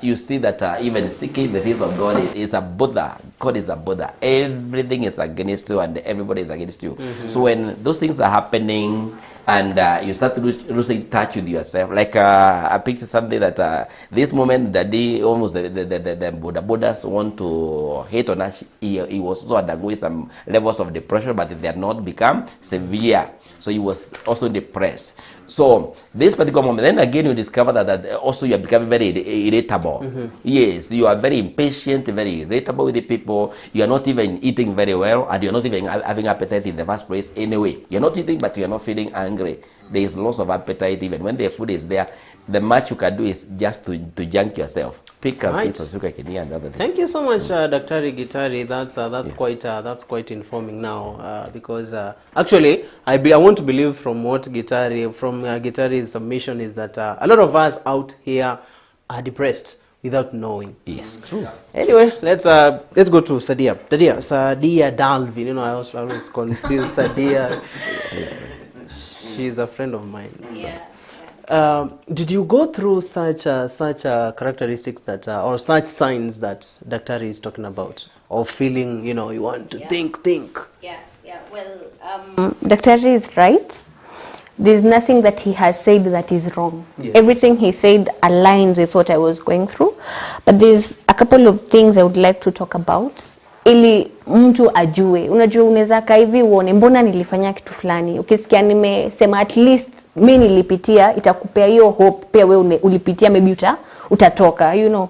you see that even seeking the face of God is a bother. God is a bother. Everything is against you and everybody is against you. So when those things are happening and you start to losing touch with yourself, like I picture something that this moment that they almost the Buddhas want to hate on us. He was also undergoing some levels of depression, but they had not become severe. So he was also depressed. So this particular moment, then again you discover that also you are becoming very irritable. Yes, you are very impatient, very irritable with the people. You are not even eating very well, and you are not even having appetite in the first place anyway. You are not eating, but you are not feeling angry. There is loss of appetite even when the food is there. The much you can do is just to junk yourself. Pick a piece of sugar can and other things. Thank you so much, Dr. Gitari. That's quite informing now, because actually I want to believe from Gitari's submission is that a lot of us out here are depressed without knowing. Yes, true. Anyway, let's go to Sadia. Sadia Dalvin. You know, I always confuse Sadia. She's a friend of mine. Yeah. Did you go through such characteristics that or such signs that Dr. is talking about, of feeling, you know, you want to think? Yeah. Well, Dr. is right. There's nothing that he has said that is wrong. Yes. Everything he said aligns with what I was going through. But there's a couple of things I would like to talk about. Ili mtu ajue. Unajua unaweza kaa hivi uone mbona nilifanya kitu fulani. Ukisikia nimesema at least mimi nilipitia, itakupea hiyo hope pia wewe ulipitia, maybe utatoka, you know.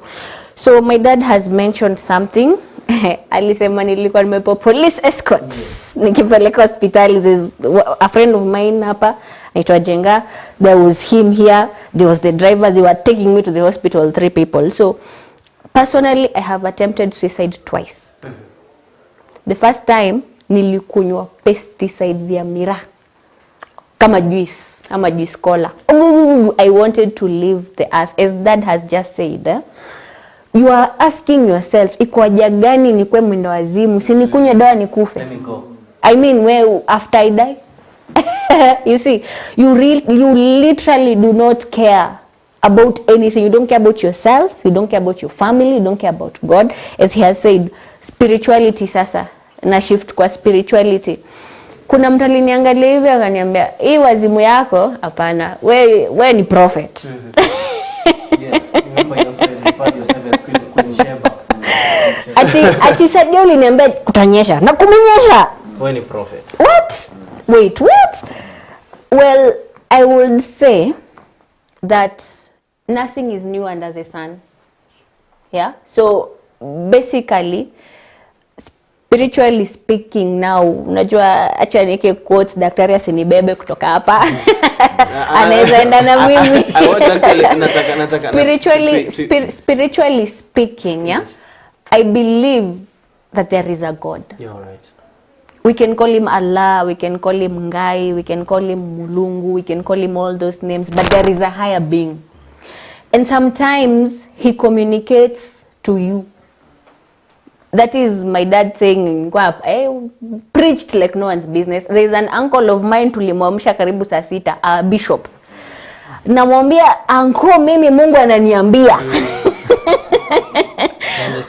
So my dad has mentioned something. Alisema nilikuwa nimepewa police escort. Nikipeleka hospitali, there's a friend of mine hapa anaitwa Jenga, there was him here, there was the driver, they were taking me to the hospital, 3 people. So personally I have attempted suicide twice. The first time nilikunywa pesticides ya miraa kama juice cola. I wanted to leave the earth. As Dad has just said, you are asking yourself, iko haja gani nikwe mwendo wazimu, si nikunywe dawa nikufe? Let me go. I mean, where after I die? You see, you literally do not care about anything. You don't care about yourself, you don't care about your family, you don't care about God. As he has said, spirituality sasa na shift kwa spirituality. Kuna mtu aliniangalia hivi akaniambia, "Hii wazimu yako hapana, we ni prophet." Ati Sadia uliniambia kutanyesha na kumenyesha. Wewe ni prophet. What? Wait, what? Well, I would say that nothing is new under the sun. Yeah? So basically, spiritually speaking now, unajua acha nike quote daktari asinibebe kutoka hapa. Anaweza enda na mimi. Spiritually speaking, yeah? I believe that there is a God. You're right. We can call him Allah, we can call him Ngai, we can call him Mulungu, we can call him all those names, but there is a higher being. And sometimes he communicates to you. That is my dad saying, preached like no one's business. There is an uncle of mine tulimwamsha karibu saa 6, a bishop. Namwambia, "Uncle, mimi Mungu ananiambia."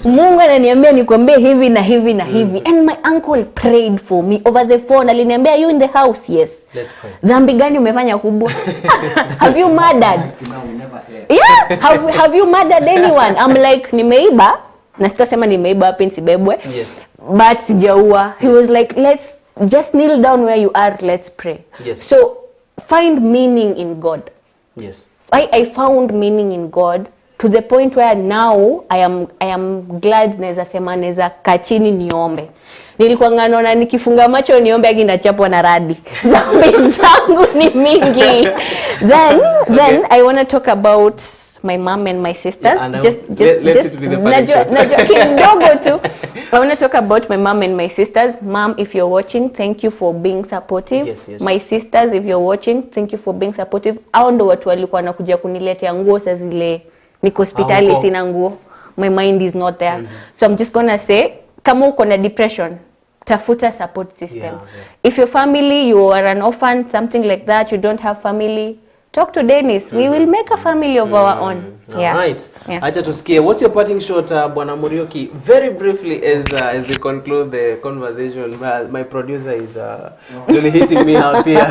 Mungu ananiambia nikwambie hivi na hivi na hivi. And my uncle prayed for me over the phone. Aliniambia, "You in the house?" Yes. Let's pray. Dhambi gani umefanya kubwa? Have you murdered? Yeah, have you murdered anyone? I'm like, nimeiba. Na sitasema nimeiba hapa nsibebwe. Yes. But sijaua. He was like, "Let's just kneel down where you are, let's pray." Yes. So find meaning in God. Yes. I found meaning in God to the point where now I am glad naweza sema naweza kachini niombe. Nilikuwa nganaona nikifunga macho niombe hadi nachapwa na radi. Dhambi zangu ni mingi. Then I want to talk about my mom and my sisters. Yeah, just kidogo tu. I want to talk about my mom and my sisters. Mom, if you're watching, thank you for being supportive. Yes. My sisters, if you're watching, thank you for being supportive. Hao ndo watu walikuwa wanakuja kuniletea nguo saa zile niko hospitali sina nguo. My mind is not there. So I'm just gonna say, kama uko na depression, tafuta support system. If your family, you are an orphan, something like that, you don't have family, talk to Dennis. We will make a family of our own. All right. Acha tusikie. What's your parting shot, Bwana Muriuki? Very briefly, as we conclude the conversation. My producer is really hitting me up here.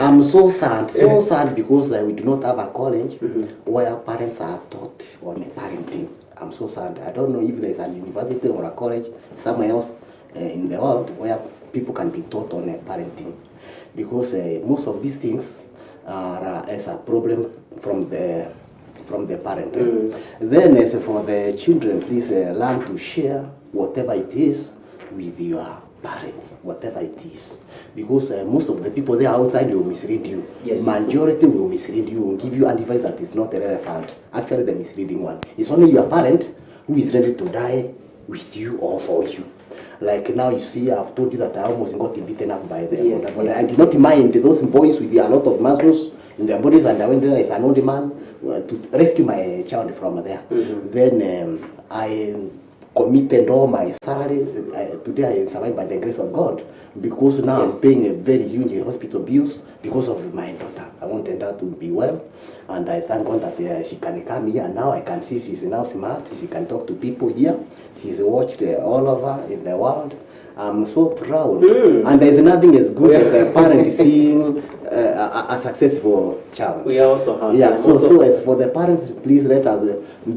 I'm so sad because we do not have a college where parents are taught on parenting. I'm so sad. I don't know if there's a university or a college somewhere else in the world where people can be taught on parenting, because most of these things are as a problem from the parent. Then as for the children, please learn to share whatever it is with your parents, whatever it is, because most of the people there outside will mislead you. Majority will mislead you, will give you advice that is not relevant. Actually, the misleading one. It's only your parent who is ready to die with you or for you. Like now, you see, I've told you that I almost got beaten up by them. I did not mind those boys with a lot of muscles in their bodies, and I went there as an old man to rescue my child from there. Then I committed all my salary. Today I survived by the grace of God, because now I'm paying a very huge hospital bills because of my daughter. I wanted her to be well, and I thank God that she can come here. Now I can see she's now smart. She can talk to people here. She's watched all over in the world. I'm so proud. And there's nothing as good as a parent seeing a successful child. We are also happy. Yeah, so as for the parents, please let us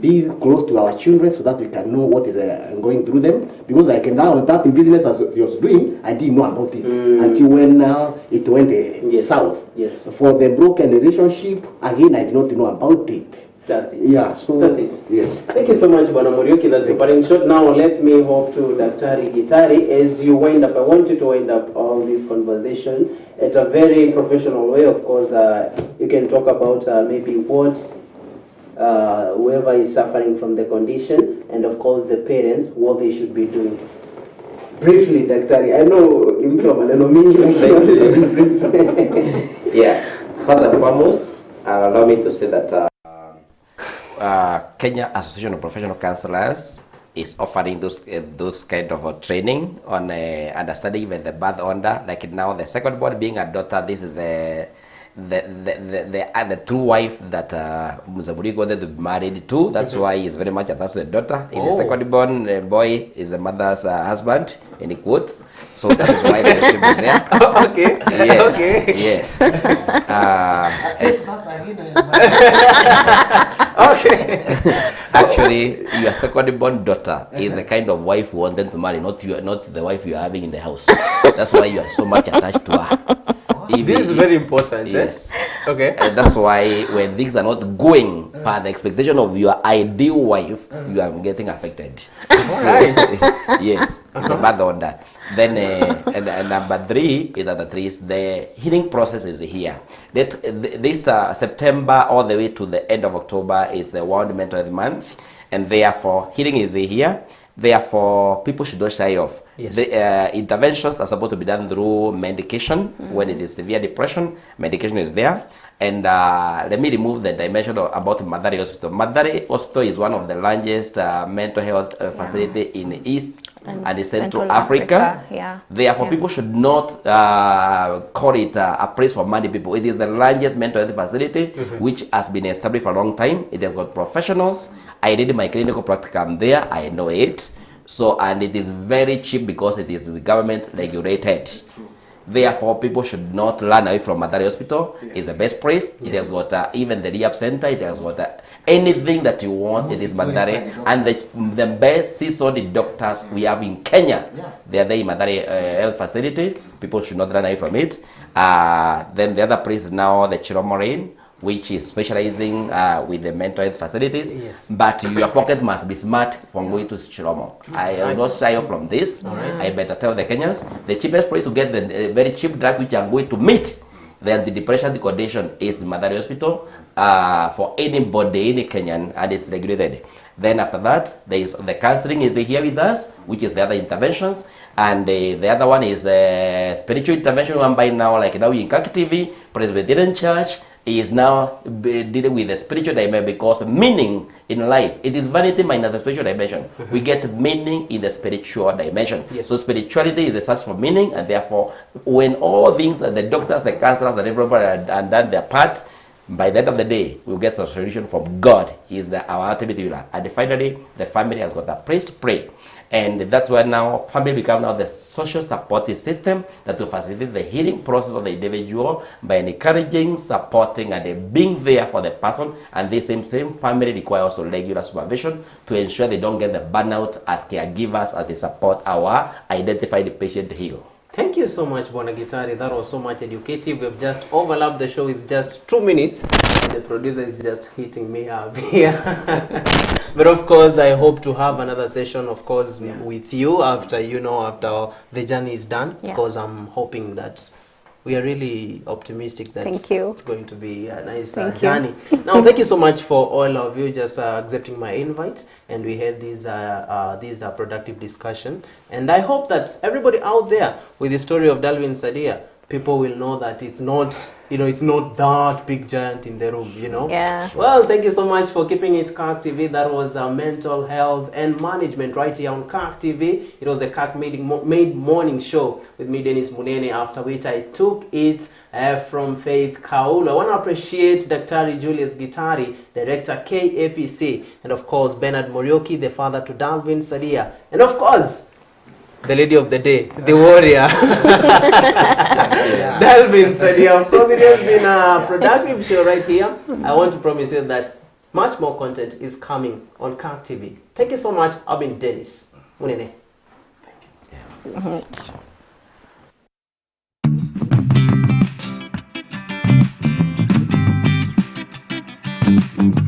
be close to our children so that we can know what is going through them. Because like now, that business as he was doing, I didn't know about it until when it went south. For the broken relationship, again, I did not know about it. That's it. Yeah, so that's it. Yes. Thank you so much, Bwana Muriuki. That's a parting shot. Now let me hop to Daktari Gitari. As you wind up, I want you to wind up all this conversation at a very professional way. Of course, you can talk about maybe what whoever is suffering from the condition, and of course the parents, what they should be doing. Briefly, Daktari. I know you maneno mingi. Yeah. First and foremost, allow me to say that Kenya Association of Professional Counselors is offering those kind of training on understanding even the birth order. Like now, the second born being a daughter, this is the true wife that Mzaburi got to be married to. That's why he's very much attached to the daughter. If the second born boy is the mother's husband, in quotes. So that is why the relationship is there. Okay. Yes. Okay. Yes. Okay. Actually, your second born daughter is the kind of wife you wanted to marry, not the wife you are having in the house. That's why you are so much attached to her. This is very important. Yes. Okay. And that's why when things are not going per the expectation of your ideal wife, you are getting affected. Right. Yes. The bad order. Then and number three is the healing process is here. This September all the way to the end of October is the World Mental Health Month, and therefore healing is here. Therefore, people should not shy off. Yes. The interventions are supposed to be done through medication. When it is severe depression, medication is there. And let me remove the dimension about Madari Hospital. Madari Hospital is one of the largest mental health facility in East and Central Africa. Yeah. Therefore, Yeah. people should not call it a place for money people. It is the largest mental health facility which has been established for a long time. It has got professionals. I did my clinical practicum there. I know it. So, and it is very cheap because it is government regulated. Therefore, people should not run away from Madari Hospital. It's the best place. It has got even the rehab center. It has got anything that you want. It is Madari. And the best seasoned doctors we have in Kenya, they are there in Madari Health Facility. People should not run away from it. Then the other place is now the Chiromorain, which is specializing with the mental health facilities. Yes. But your pocket must be smart from going to Chiromo. I will not shy off from this. I better tell the Kenyans, the cheapest place to get the very cheap drug which are going to meet the antidepressant condition is the Madari Hospital for anybody, any Kenyan, and it's regulated. Then after that, there is the counseling is here with us, which is the other interventions, and the other one is the spiritual intervention one by now, like now in Kirk TV, Presbyterian Church, He is now dealing with the spiritual dimension, because meaning in life, it is vanity minus the spiritual dimension. We get meaning in the spiritual dimension. Yes. So spirituality is the search for meaning, and therefore, when all things, the doctors, the counselors, and everybody are done their part, by the end of the day, we'll get a solution from God. He is our ultimate healer. And finally, the family has got a place to pray. And that's why now family become now the social supportive system that will facilitate the healing process of the individual by encouraging, supporting, and being there for the person. And the same family require also regular supervision to ensure they don't get the burnout as caregivers as they support our identified patient heal. Thank you so much, Bwana Gitari. That was so much educative. We've just overlapped the show with just 2 minutes. The producer is just hitting me up here. But of course, I hope to have another session, of course, with you after, after the journey is done. Because I'm hoping that we are really optimistic that it's going to be a nice journey. Now, thank you so much for all of you just accepting my invite. And we had these productive discussion. And I hope that everybody out there with the story of Dalvin Sadia, people will know that it's not, it's not that big giant in the room, Yeah. Well, thank you so much for keeping it Kirk TV. That was mental health and management right here on Kirk TV. It was the Kirk Mid Morning Show with me, Dennis Munene, after which I took it from Faith Kaulu. I want to appreciate Dr. Julius Gitari, Director KAPC, and of course Bernard Morioki, the father to Dalvin Sadia, and of course the lady of the day, the warrior, Dalvin Sadia. Of course, it has been a productive show right here. I want to promise you that much more content is coming on Kirk TV. Thank you so much. I've been Dennis Munene. Thank you.